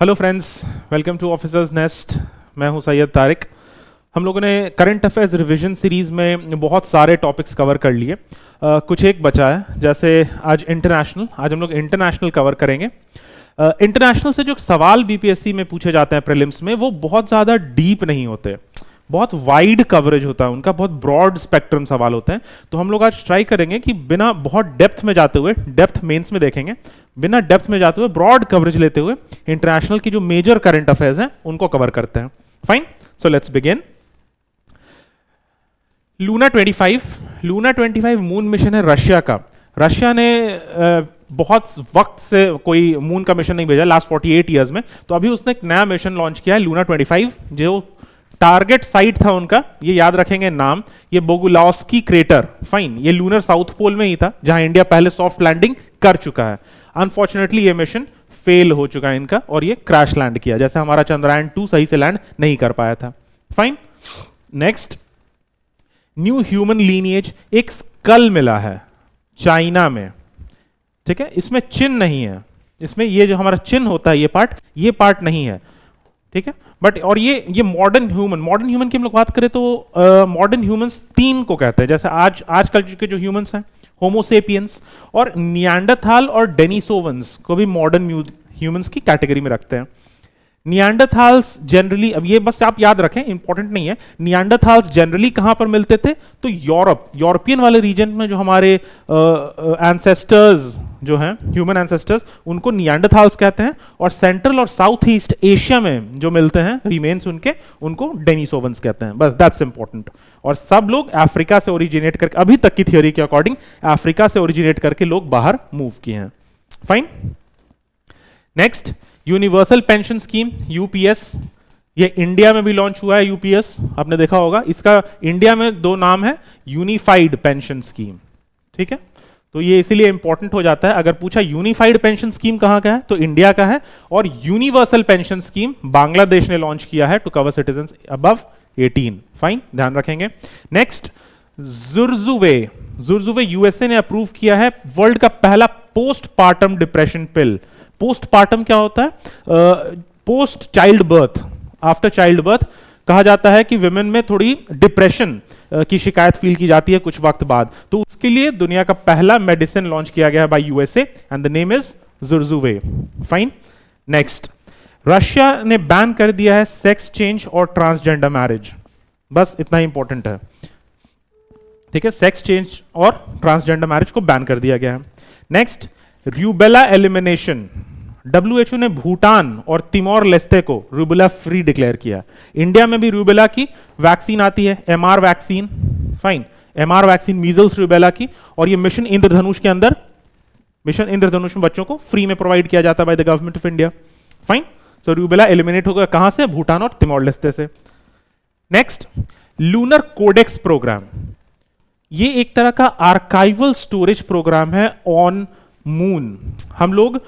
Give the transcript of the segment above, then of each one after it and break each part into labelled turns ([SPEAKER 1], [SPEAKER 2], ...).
[SPEAKER 1] Hello friends, welcome to Officers Nest. मैं हूं सैयद तारिक। हम लोगों ने करंट अफेयर्स रिवीजन सीरीज में बहुत सारे टॉपिक्स कवर कर लिए। कुछ एक बचा है, जैसे आज हम लोग इंटरनेशनल कवर करेंगे। इंटरनेशनल से जो सवाल बीपीएससी में पूछे जाते हैं प्रीलिम्स में, वो बहुत ज़्यादा डीप नहीं होते, बहुत वाइड कवरेज होता है उनका, बहुत ब्रॉड स्पेक्ट्रम सवाल होते हैं। तो हम लोग आज ट्राई करेंगे कि बिना बहुत डेप्थ में जाते हुए, डेप्थ मेंस में देखेंगे, बिना डेप्थ में जाते हुए ब्रॉड कवरेज लेते हुए इंटरनेशनल की जो मेजर करंट अफेयर्स हैं उनको कवर करते हैं। Fine, so let's begin. Luna 25 moon mission है रशिया का। रशिया ने बहुत वक्त से कोई मून का मिशन नहीं भेजा, लास्ट 48 ईयर्स में। तो अभी उसने एक नया मिशन लॉन्च किया है, लूना 25। जो टारगेट साइट था उनका, ये याद रखेंगे नाम, ये बोगुलावस्की क्रेटर। फाइन, ये लूनर साउथ पोल में ही था जहां इंडिया पहले सॉफ्ट लैंडिंग कर चुका है। अनफॉर्चुनेटली ये मिशन फेल हो चुका है इनका, और ये क्रैश लैंड किया, जैसे हमारा चंद्रयान 2 सही से लैंड नहीं कर पाया था। Fine, next, new human lineage, एक स्कल मिला है चाइना में। ठीक है, इसमें चिन्ह नहीं है, इसमें ये जो हमारा चिन्ह होता है ये पार्ट नहीं है। ठीक है, बट और ये मॉडर्न ह्यूमन की हम लोग बात करें तो मॉडर्न ह्यूमंस 3 को कहते हैं। जैसे आजकल के जो ह्यूमंस हैं, होमोसेपियंस और नियांडरथाल और डेनिसोवंस को भी मॉडर्न ह्यूमंस की कैटेगरी में रखते हैं। नियांडरथाल्स जनरली, अब ये बस आप याद रखें, इंपॉर्टेंट नहीं है, नियांडरथाल्स जनरली कहां पर मिलते थे? तो यूरोपियन वाले रीजन में जो हमारे एंसेस्टर्स जो हैं, ह्यूमन एंसेस्टर्स, उनको नियांडरथाल्स कहते हैं। और सेंट्रल और साउथ ईस्ट एशिया में जो मिलते हैं रिमेन्स उनको डेनिसोवंस कहते हैं। बस दैट्स इंपॉर्टेंट। और सब लोग अफ्रीका से ओरिजिनेट करके, अभी तक की थियोरी के अकॉर्डिंग अफ्रीका से ओरिजिनेट करके लोग बाहर मूव किए हैं। Fine, next, universal pension scheme UPS. ये इंडिया में भी लॉन्च हुआ है यूपीएस, आपने देखा होगा। इसका इंडिया में 2 नाम है, यूनिफाइड पेंशन स्कीम। ठीक है, तो ये इसीलिए इंपॉर्टेंट हो जाता है। अगर पूछा यूनिफाइड पेंशन स्कीम कहां का है, तो इंडिया का है। और यूनिवर्सल पेंशन स्कीम बांग्लादेश ने लॉन्च किया है to cover citizens above 18। Fine, ध्यान रखेंगे। नेक्स्ट, जुर्जुवे यूएसए ने अप्रूव किया है वर्ल्ड का पहला पोस्टपार्टम डिप्रेशन पिल। पोस्टपार्टम क्या होता है? Post child birth, after child birth कहा जाता है कि विमेन में थोड़ी डिप्रेशन की शिकायत फील की जाती है कुछ वक्त बाद। तो उसके लिए दुनिया का पहला मेडिसिन लॉन्च किया गया है by USA and the name is जुर्जुवे। फाइन, नेक्स्ट, रशिया ने बैन कर दिया है सेक्स चेंज और ट्रांसजेंडर मैरिज। बस इतना ही इंपॉर्टेंट है। ठीक है, सेक्स चेंज और ट्रांसजेंडर मैरिज को बैन कर दिया गया है। Next, rubella elimination. WHO ने भूटान और तिमोर लेस्ते को रूबेला फ्री डिक्लेयर किया। इंडिया में भी रूबेला की वैक्सीन आती है, MR vaccine. Fine, MR vaccine measles rubella की, और ये मिशन इंद्रधनुष के अंदर, मिशन इंद्रधनुष में बच्चों को फ्री में प्रोवाइड किया जाता है by the government of India. Fine, so rubella eliminate होगा कहां से? भूटान और तिमोर लेस्ते से। Next, lunar codex programme. ये एक तरह का आर्काइवल स्टोरेज प्रोग्राम है ऑन मून। हम लोग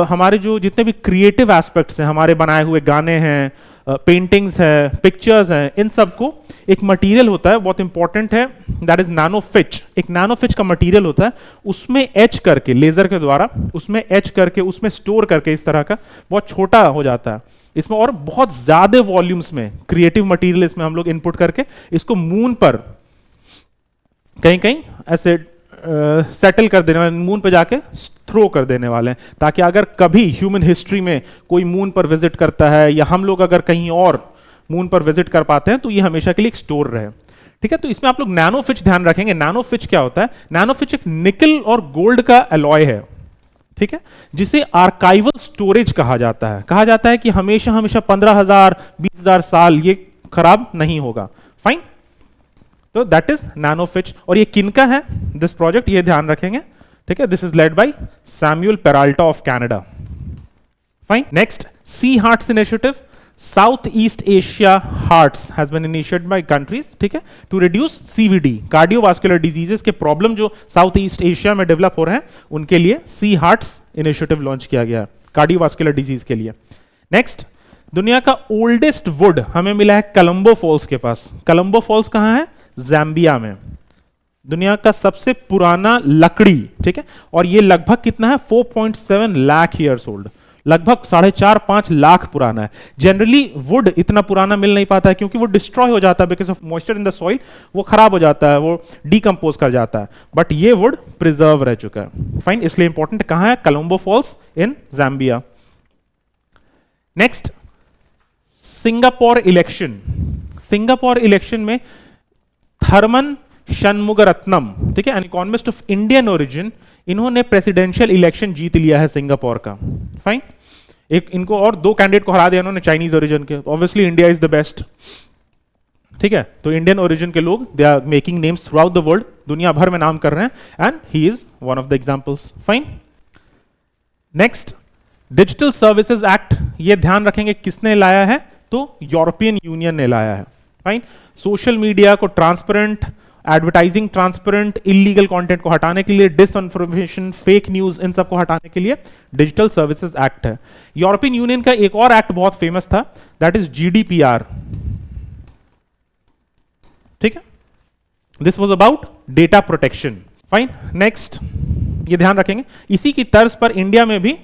[SPEAKER 1] हमारे जो जितने भी क्रिएटिव एस्पेक्ट्स हैं, हमारे बनाए हुए गाने हैं, पेंटिंग्स हैं, पिक्चर्स हैं, इन सब को एक मटेरियल होता है, बहुत इंपॉर्टेंट है, दैट इज नैनोफिच। एक नैनोफिच का मटेरियल होता है, उसमें एच करके, लेजर के द्वारा उसमें एच करके, उसमें स्टोर करके, इस तरह का बहुत छोटा हो जाता है इसमें, और बहुत ज्यादा वॉल्यूम्स में क्रिएटिव मटेरियल इसमें हम लोग इनपुट करके इसको मून पर कहीं कहीं ऐसे सेटल कर देने वाले, मून पे जाके थ्रो कर देने वाले हैं, ताकि अगर कभी ह्यूमन हिस्ट्री में कोई मून पर विजिट करता है, या हम लोग अगर कहीं और मून पर विजिट कर पाते हैं, तो ये हमेशा के लिए एक स्टोर रहे। ठीक है, तो इसमें आप लोग नैनोफिच ध्यान रखेंगे। नैनोफिच क्या होता है? नैनोफिच एक निकल और गोल्ड का अलॉय है। ठीक है, जिसे आर्काइवल स्टोरेज कहा जाता है। कहा जाता है कि हमेशा 15,000 20,000 साल ये खराब नहीं होगा। फाइन, तो दैट इज नैनोफिच। और ये किनका है दिस प्रोजेक्ट, ये ध्यान रखेंगे। ठीक है, this is led by Samuel Peralta of Canada. Fine, next, sea hearts initiative. South East Asia hearts has been initiated by countries, ठीक है, to reduce CVD, cardiovascular diseases के प्रॉब्लम जो साउथ ईस्ट एशिया में develop हो रहे हैं, उनके लिए सी हार्ट्स इनिशिएटिव लॉन्च किया गया है कार्डियोवास्कुलर डिजीज के लिए। नेक्स्ट, दुनिया का ओल्डेस्ट वुड हमें मिला है कोलंबो फॉल्स के पास। कोलंबो फॉल्स कहां है? ज़ाम्बिया में। दुनिया का सबसे पुराना लकड़ी। ठीक है, और ये लगभग कितना है? 4.7 लाख ईयर्स ओल्ड। लगभग 4.5-5 लाख पुराना है। जनरली वुड इतना पुराना मिल नहीं पाता है क्योंकि वो डिस्ट्रॉय हो जाता है because of moisture in the soil, वो खराब हो जाता है, वो डीकंपोज कर जाता है, बट ये वुड प्रिजर्व रह चुका है। फाइन, इसलिए इंपॉर्टेंट कहां है? Colombo falls in Zambia. Next, Singapore election. Singapore election में थर्मन शनमुगरत्नम, ठीक है, an economist of Indian origin, इन्होंने प्रेसिडेंशियल इलेक्शन जीत लिया है सिंगापुर का। फाइन, एक इनको और 2 कैंडिडेट को हरा दिया इन्होंने चाइनीज ओरिजिन के। Obviously India is the best, ठीक है, तो इंडियन ओरिजिन के लोग they are making names throughout the world, दुनिया भर में नाम कर रहे हैं, and he is one of the examples. Fine, next, digital services act, ये ध्यान रखेंगे किसने लाया है? तो यूरोपियन यूनियन ने लाया है। फाइन, सोशल मीडिया को transparent, advertising transparent, illegal content को हटाने के लिए, डिसइंफॉर्मेशन, फेक न्यूज, इन सब को हटाने के लिए डिजिटल सर्विसेज एक्ट है। यूरोपियन यूनियन का एक और एक्ट बहुत फेमस था, दैट इज जीडीपीआर, ठीक है, this was about data protection. Fine, next, ये ध्यान रखेंगे इसी की तर्ज पर इंडिया में भी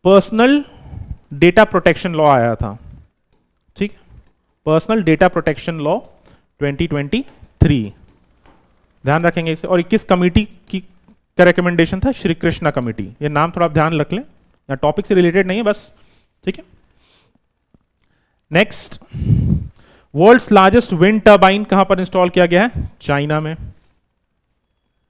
[SPEAKER 1] पर्सनल डेटा प्रोटेक्शन लॉ आया था, ठीक, पर्सनल डेटा प्रोटेक्शन लॉ 2023, ध्यान रखेंगे इसे। और 21 कमेटी की का रिकमेंडेशन था, श्री कृष्णा कमेटी, ये नाम थोड़ा आप ध्यान रख लें, या टॉपिक से रिलेटेड नहीं है बस, ठीक है। Next, world's largest wind turbine कहां पर इंस्टॉल किया गया है? चाइना में।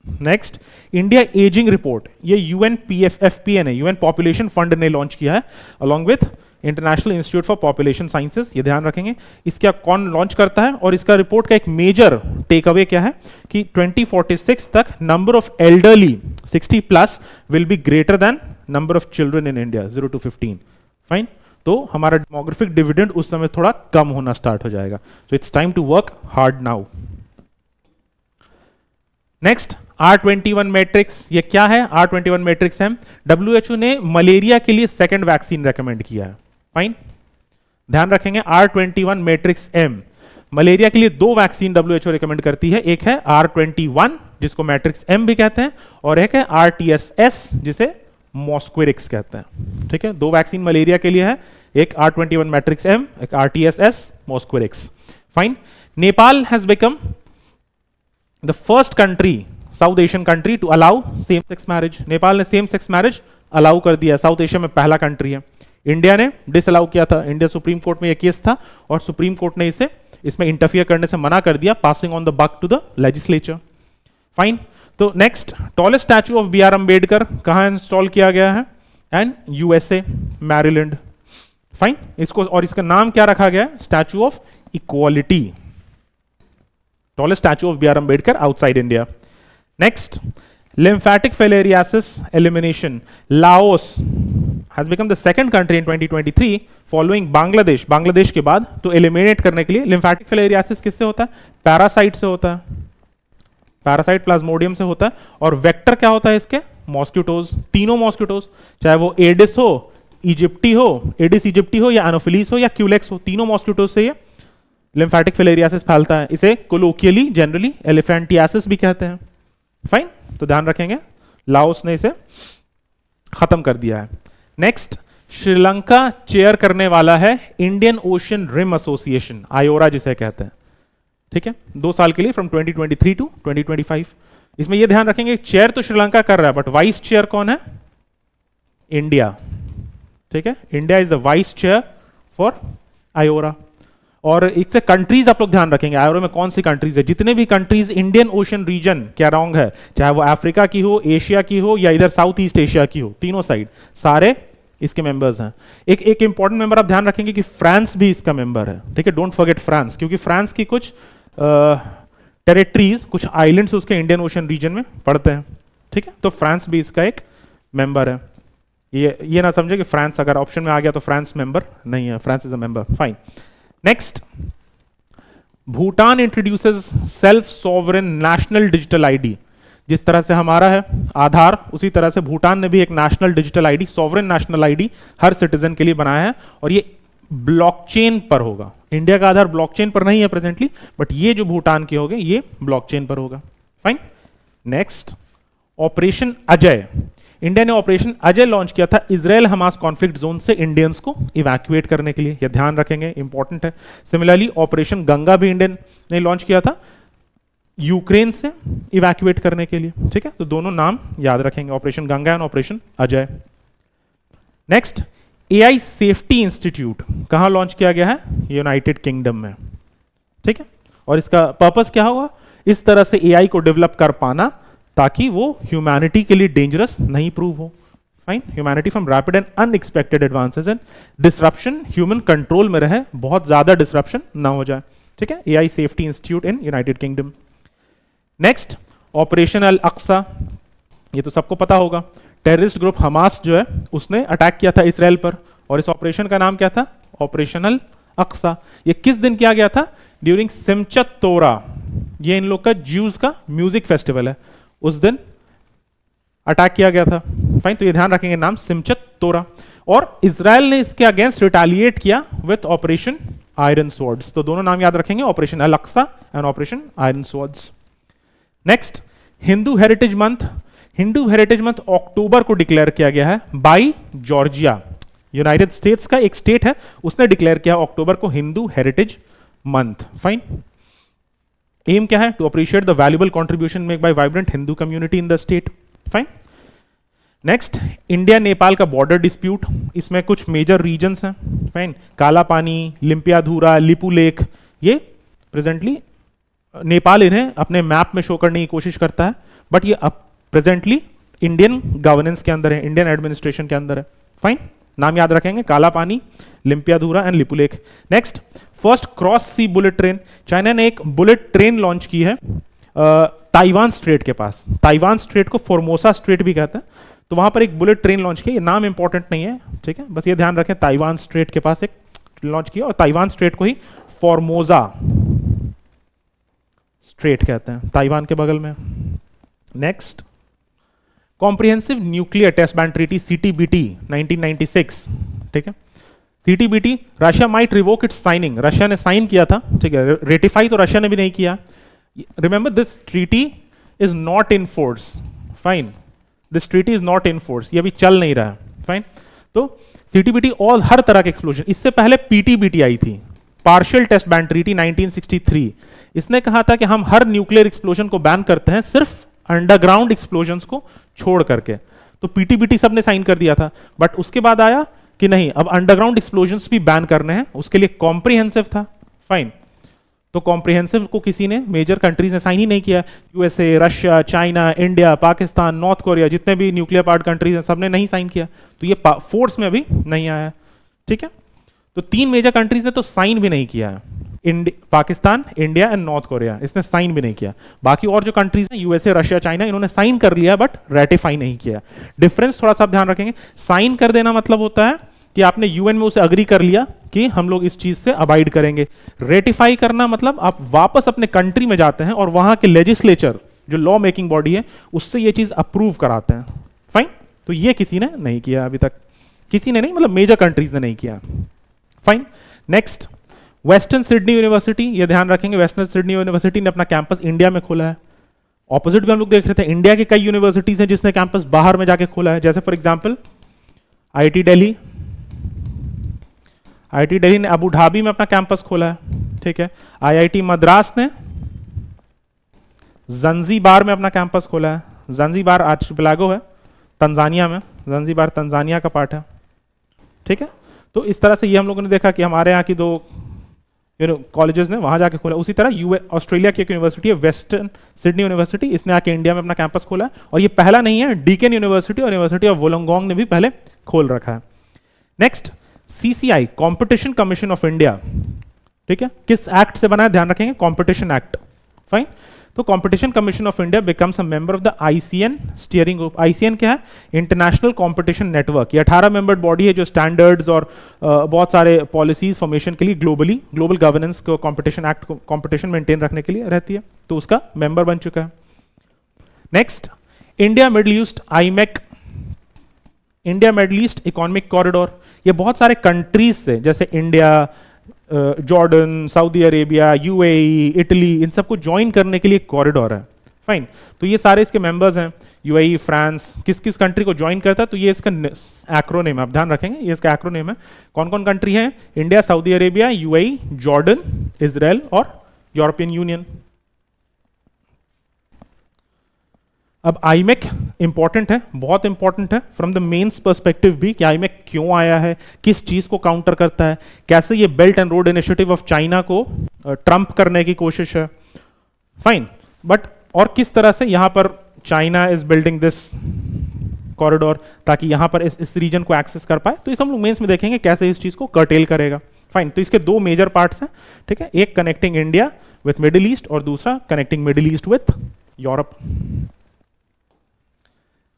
[SPEAKER 1] नेक्स्ट, इंडिया एजिंग रिपोर्ट, ये यूएनपीएफपीएन है, यूएन पॉपुलेशन फंड ने लॉन्च किया है along with international institute for population sciences, ये ध्यान रखेंगे। इसका कौन लॉन्च करता है? और इसका रिपोर्ट का एक मेजर टेक अवे क्या है कि 2046 तक number of elderly 60+ will be greater than number of children in India, 0 to 15। Fine, तो हमारा डेमोग्राफिक डिविडेंड उस समय थोड़ा कम होना स्टार्ट हो जाएगा, so it's time to work hard now. Next, R21 matrix, ये क्या है? R21 मैट्रिक्स है, WHO ने मलेरिया के लिए सेकंड वैक्सीन रेकमेंड किया है। फाइन, ध्यान रखेंगे R21 मैट्रिक्स M, मलेरिया के लिए 2 वैक्सीन WHO रेकमेंड करती है, एक है R21 जिसको मैट्रिक्स M भी कहते हैं, और एक है RTSS जिसे मॉस्क्विरिक्स कहते हैं, ठीक है, 2 वैक्सीन मलेरिया के लिए है, एक R21 मैट्रिक्स M, एक RTSS Mosquirix. Fine, Nepal has become the first country, South Asian country, to allow same sex marriage. Nepal ने सेम सेक्स मैरिज अलाउ कर दिया, साउथ एशिया में पहला कंट्री है। इंडिया ने डिसअलाउ किया था, इंडिया सुप्रीम कोर्ट में यह केस था और सुप्रीम कोर्ट ने इसे इसमें इंटरफियर करने से मना कर दिया, passing on the buck to the legislature. Fine, तो next, tallest statue of B R Ambedkar कहां इंस्टॉल किया गया है? And USA, Maryland. फाइन, इसको और इसका नाम क्या रखा गया है? Statue of equality, tallest statue of B R Ambedkar outside India. Next, lymphatic filariasis elimination, Laos has become the second country in 2023 following Bangladesh, Bangladesh के बाद, तो एलिमिनेट करने के लिए। lymphatic filariasis किससे होता है? पैरासाइट से होता है, पैरासाइट प्लाज्मोडियम से होता है। और वेक्टर क्या होता है इसके? मॉस्किटोज, तीनों मॉस्किटोज, चाहे वो एडिस हो, इजिप्टी हो, एडिस इजिप्टी हो, या एनोफिलीस हो, या क्यूलेक्स हो, तीनों मॉस्किटोज से ये lymphatic filariasis फैलता है। इसे कोलोकियली जनरली एलिफेंटियासिस भी कहते हैं। फाइन, तो ध्यान रखेंगे, लाओस ने इसे खत्म कर दिया है। नेक्स्ट, श्रीलंका चेयर करने वाला है इंडियन ओशन रिम एसोसिएशन, आयोरा जिसे कहते हैं, ठीक है, 2 साल के लिए, फ्रॉम 2023 टू 2025। इसमें यह ध्यान रखेंगे, चेयर तो श्रीलंका कर रहा है, बट वाइस चेयर कौन है? इंडिया, ठीक है, India is the vice chair for IORA. और इससे कंट्रीज आप लोग ध्यान रखेंगे, आयोरा में कौन सी कंट्रीज है? जितने भी कंट्रीज इंडियन ओशन रीजन क्या रॉन्ग है, चाहे वो अफ्रीका की हो, एशिया की हो, या इधर साउथ ईस्ट एशिया की हो, तीनों साइड सारे इसके मेंबर्स हैं। एक इंपॉर्टेंट मेंबर आप ध्यान रखेंगे कि फ्रांस भी इसका मेंबर है, ठीक है, डोंट फॉरगेट फ्रांस, क्योंकि फ्रांस की कुछ टेरिटरीज, कुछ आइलैंड्स उसके इंडियन ओशन रीजन में पड़ते हैं, ठीक है, तो फ्रांस भी इसका एक मेंबर है। ये ना समझे कि फ्रांस अगर ऑप्शन में आ गया तो फ्रांस मेंबर नहीं है, France is a member. Fine, next, Bhutan introduces self sovereign national digital ID. जिस तरह से हमारा है आधार, उसी तरह से भूटान ने भी एक national digital ID, sovereign national ID हर सिटीजन के लिए बनाया है, और ये ब्लॉकचेन पर होगा। इंडिया का आधार ब्लॉकचेन पर नहीं है प्रेजेंटली, बट ये जो भूटान के होंगे ये ब्लॉकचेन पर होगा। Fine, next, operation Ajay, India ने ऑपरेशन अजय लॉन्च किया था इजराइल हमास कॉन्फ्लिक्ट जोन से इंडियंस को इवैक्यूएट करने के लिए, यह ध्यान रखेंगे, इंपॉर्टेंट है। सिमिलरली ऑपरेशन गंगा भी इंडियन ने लॉन्च किया था यूक्रेन से इवैक्यूएट करने के लिए, ठीक है। तो दोनों नाम याद रखेंगे, operation Ganga and operation Ajay. Next, AI safety institute कहां लॉन्च किया गया है? यूनाइटेड किंगडम में, ठीक है। और इसका पर्पस क्या होगा? इस तरह से एआई को डेवलप कर पाना ताकि वो ह्यूमैनिटी के लिए डेंजरस नहीं प्रूव हो। Fine, humanity from rapid and unexpected advances and disruption human control में रहे, बहुत ज्यादा डिसरप्शन ना हो जाए, ठीक है। AI safety institute in United Kingdom. Next, operation Al Aqsa, ये तो सबको पता होगा, टेररिस्ट ग्रुप हमास जो है उसने अटैक किया था इसराइल पर, और इस ऑपरेशन का नाम क्या था? Operation Al Aqsa. ये किस दिन किया गया था? ड्यूरिंग सिमचत तोरा, ये इन लोग का ज्यूज का म्यूजिक फेस्टिवल है, उस दिन अटैक किया गया था। फाइन, तो ये ध्यान रखेंगे नाम सिमचत तोरा। और इसराइल ने इसके अगेंस्ट रिटेलिएट किया विथ ऑपरेशन आयरन स्वॉर्ड्स, तो दोनों नाम याद रखेंगे, operation Al Aqsa and operation Iron Swords. Next, Hindu heritage month. Hindu heritage month October को डिक्लेयर किया गया है बाय जॉर्जिया, यूनाइटेड स्टेट्स का एक स्टेट है, उसने डिक्लेयर किया अक्टूबर को Hindu heritage month. Fine, aim क्या है? To appreciate the valuable contribution make by vibrant Hindu community in the state. Fine. Next, India Nepal का बॉर्डर डिस्प्यूट, इसमें कुछ मेजर रीजन्स हैं। फाइन, काला पानी, लिम्पियाधुरा, लिपू लेक, ये प्रेजेंटली नेपाल इन्हें अपने मैप में शो करने की कोशिश करता है, बट ये अब प्रेजेंटली इंडियन गवर्नेंस के अंदर है, इंडियन एडमिनिस्ट्रेशन के अंदर है। फाइन, नाम याद रखेंगे, Kala Pani, Limpiyadhura and Lipulekh. Next, first cross sea bullet train, China ने एक बुलेट ट्रेन लॉन्च की है ताइवान स्ट्रेट के पास। ताइवान स्ट्रेट को फॉर्मोसा स्ट्रेट भी कहते हैं, तो वहां पर एक बुलेट ट्रेन लॉन्च की। ये नाम इंपॉर्टेंट नहीं है, ठीक है, बस ये ध्यान रखें, ताइवान स्ट्रेट के पास एक लॉन्च किया, और ताइवान स्ट्रेट को ही फॉर्मोसा स्ट्रेट कहते हैं, ताइवान के बगल में। Next, comprehensive nuclear test ban treaty CTBT 1996, ठीक है। CTBT, Russia might revoke its signing, Russia ने साइन किया था, ठीक है, रेटिफाई तो रशिया ने भी नहीं किया। Remember this treaty is not in force. Fine, this treaty is not in force, ये अभी चल नहीं रहा है। फाइन, तो सीटीबीटी और हर तरह के एक्सप्लोजन, इससे पहले पीटीबीटी आई थी, पार्शियल टेस्ट बैन ट्रीटी 1963, इसने कहा था कि हम हर न्यूक्लियर एक्सप्लोजन को बैन करते हैं, सिर्फ अंडरग्राउंड एक्सप्लोजंस को छोड़ करके। तो पीटीबीटी सबने साइन कर दिया था, बट उसके बाद आया कि नहीं, अब अंडरग्राउंड एक्सप्लोजंस भी बैन करने हैं, उसके लिए कॉम्प्रिहेंसिव था। फाइन, तो कॉम्प्रिहेंसिव को किसी ने, मेजर कंट्रीज ने साइन ही नहीं किया, USA, Russia, China, India, Pakistan, north Korea, जितने भी न्यूक्लियर पावर्ड कंट्रीज हैं सबने नहीं साइन किया, तो ये फोर्स में अभी नहीं आया, ठीक है। तो तीन मेजर कंट्रीज ने तो साइन भी नहीं किया है, Pakistan, India and north Korea, इसने साइन भी नहीं किया। बाकी और जो कंट्रीज हैं, यूएसए, रशिया, चाइना, इन्होंने साइन कर लिया बट रेटिफाई नहीं किया। डिफरेंस थोड़ा सा ध्यान रखेंगे, साइन कर देना मतलब होता है कि आपने यूएन में उसे अग्री कर लिया कि हम लोग इस चीज से अबाइड करेंगे। रेटिफाई करना मतलब आप वापस अपने कंट्री में जाते हैं और वहां के लेजिस्लेचर, जो लॉ मेकिंग बॉडी है, उससे ये चीज अप्रूव कराते हैं। फाइन, तो ये किसी ने नहीं किया अभी तक, किसी ने नहीं मतलब मेजर कंट्रीज ने नहीं किया। Fine. Next, western Sydney university, ये ध्यान रखेंगे, वेस्टर्न सिडनी यूनिवर्सिटी ने अपना कैंपस इंडिया में खोला है। ऑपोजिट भी हम लोग देख रहे थे, इंडिया के कई यूनिवर्सिटीज हैं जिसने कैंपस बाहर में जाके खोला है, जैसे for example IIT Delhi, IIT Delhi ने अबू धाबी में अपना कैंपस खोला है, ठीक है। आईआईटी मद्रास ने जंजीबार में अपना कैंपस खोला है, जंजीबार आर्चिपेलागो है तंजानिया में, जंजीबार तंजानिया का पार्ट है, ठीक है। तो इस तरह से ये हम लोगों ने देखा कि हमारे यहाँ की दो कॉलेजेस ने वहां जाके खोला। उसी तरह ऑस्ट्रेलिया की एक यूनिवर्सिटी है वेस्टर्न सिडनी यूनिवर्सिटी, इसने आके इंडिया में अपना कैंपस खोला है, और ये पहला नहीं है, डीकेन यूनिवर्सिटी और यूनिवर्सिटी ऑफ वोलोंगोंग ने भी पहले खोल रखा है। Next, CCI, competition commission of India, ठीक है, किस एक्ट से बना है ध्यान रखेंगे, कॉम्पिटिशन एक्ट। फाइन, तो competition commission of India becomes a member of the ICN steering group. ICN क्या है? International competition network. ये 18 मेंबर्ड बॉडी है जो स्टैंडर्ड्स और बहुत सारे पॉलिसीज फॉर्मेशन के लिए ग्लोबल गवर्नेंस को, कॉम्पिटिशन एक्ट को, कॉम्पिटिशन मेंटेन रखने के लिए रहती है, तो उसका मेंबर बन चुका है। Next, India Middle East IMEC, India Middle East economic corridor, ये बहुत सारे कंट्रीज से, जैसे India, Jordan, Saudi Arabia, UAE, Italy, इन सबको ज्वाइन करने के लिए कॉरिडोर है। फाइन। तो ये सारे इसके मेंबर्स हैं, यूएई, फ्रांस, किस किस कंट्री को ज्वाइन करता है, तो ये इसका एक्रोनेम है, आप ध्यान रखेंगे, ये इसका एक्रोनेम है। कौन कौन कंट्री है? India, Saudi Arabia, UAE, Jordan, Israel और यूरोपियन यूनियन। अब आईमेक इंपॉर्टेंट है, बहुत इंपॉर्टेंट है फ्रॉम द मेंस पर्सपेक्टिव भी, कि आईमेक क्यों आया है, किस चीज को काउंटर करता है, कैसे ये belt and road initiative of China को ट्रम्प करने की कोशिश है। फाइन, बट और किस तरह से यहां पर China is building this corridor ताकि यहां पर इस रीजन को एक्सेस कर पाए, तो इस हम लोग मेंस में देखेंगे कैसे इस चीज को कर्टेल करेगा। फाइन, तो इसके दो मेजर पार्ट्स हैं, ठीक है, एक connecting India with middle east और दूसरा connecting middle east with Europe.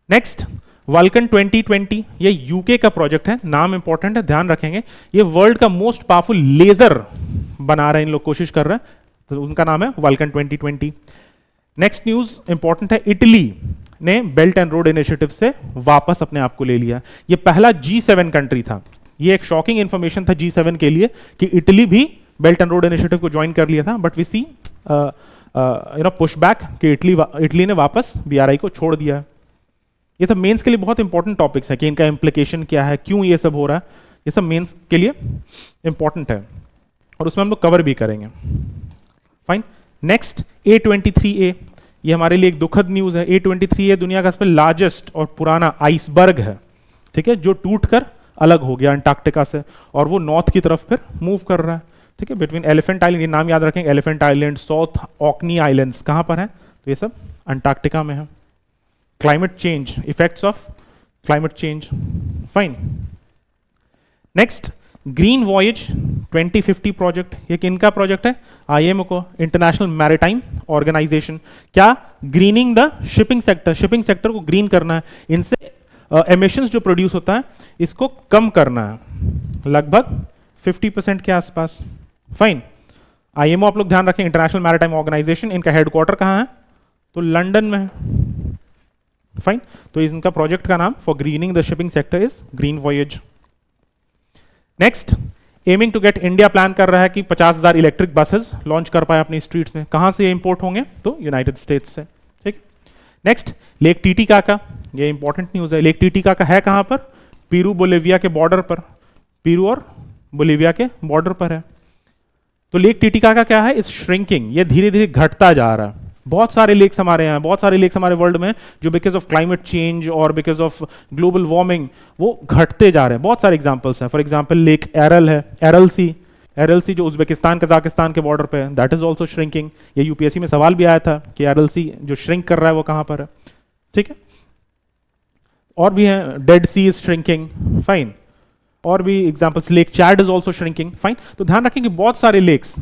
[SPEAKER 1] Next, vulcan 2020, ये यूके का प्रोजेक्ट है, नाम इंपॉर्टेंट है, ध्यान रखेंगे। ये वर्ल्ड का मोस्ट पावरफुल लेजर बना रहे हैं इन लोग, कोशिश कर रहे हैं, तो उनका नाम है वल्कन 2020। नेक्स्ट न्यूज इंपॉर्टेंट है, इटली ने बेल्ट एंड रोड इनिशिएटिव से वापस अपने आप को ले लिया। ये पहला G7 कंट्री था, ये एक शॉकिंग इंफॉर्मेशन था G7 के लिए कि इटली भी बेल्ट एंड रोड इनिशिएटिव को ज्वाइन कर लिया था, but we see push back कि इटली ने वापस BRI को छोड़ दिया है। ये सब मेंस के लिए बहुत इंपॉर्टेंट टॉपिक्स हैं कि इनका इंप्लीकेशन क्या है, क्यों ये सब हो रहा है, ये सब मेंस के लिए इंपॉर्टेंट है और उसमें हम लोग कवर भी करेंगे। फाइन, नेक्स्ट A23A, ये हमारे लिए एक दुखद न्यूज है। A23A दुनिया का सबसे लार्जेस्ट और पुराना आइसबर्ग है, ठीक है, जो टूटकर अलग हो गया अंटार्कटिका से और वो नॉर्थ की तरफ फिर मूव कर रहा है, ठीक है, बिटवीन एलिफेंट आइलैंड, ये नाम याद रखेंगे, एलिफेंट आइलैंड, साउथ ऑकनी आइलैंड्स कहां पर है, तो ये सब अंटार्कटिका में है। Climate change, effects of climate change. Fine, next, green voyage 2050 project, ये किनका प्रोजेक्ट है? IMO को, इंटरनेशनल मैरिटाइम ऑर्गेनाइजेशन। क्या? Grinning the shipping sector, shipping sector को ग्रीन करना है, इनसे एमिशंस जो प्रोड्यूस होता है इसको कम करना है, लगभग 50% के आसपास। फाइन, IMO आप लोग ध्यान रखें, इंटरनेशनल मैरिटाइम ऑर्गेनाइजेशन, इनका हेडक्वार्टर कहां है? तो लंदन में है। फाइन, तो इनका प्रोजेक्ट का नाम for greening the shipping sector is green voyage. Next, aiming to get, India plan कर रहा है कि 50,000 इलेक्ट्रिक बसेस लॉन्च कर पाए अपनी स्ट्रीट्स में। कहां से ये इंपोर्ट होंगे? तो यूनाइटेड स्टेट्स से, ठीक। नेक्स्ट, लेक टीटीकाका, ये इंपॉर्टेंट न्यूज है। लेक टीटीकाका है कहां पर? पेरू बोलिविया के बॉर्डर पर, पेरू और बोलिविया के बॉर्डर पर है। तो लेक टीटीकाका क्या है? इस श्रिंकिंग, ये धीरे धीरे घटता जा रहा है। बहुत सारे लेक्स हमारे यहाँ, बहुत सारे लेक्स हमारे वर्ल्ड में जो बिकॉज ऑफ क्लाइमेट चेंज और बिकॉज ऑफ ग्लोबल वार्मिंग वो घटते जा रहे हैं। बहुत सारे एग्जांपल्स हैं। फॉर एग्जांपल लेक एरल है, एरल सी जो उज्बेकिस्तान कजाकिस्तान के बॉर्डर पे है, दैट इज ऑल्सो श्रिंकिंग। ये यूपीएससी में सवाल भी आया था कि एरल सी जो श्रिंक कर रहा है वो कहाँ पर है, ठीक है। और भी है, Dead Sea is shrinking, fine. और भी examples, Lake Chad is also shrinking, fine. तो ध्यान रखें कि बहुत सारे लेक्स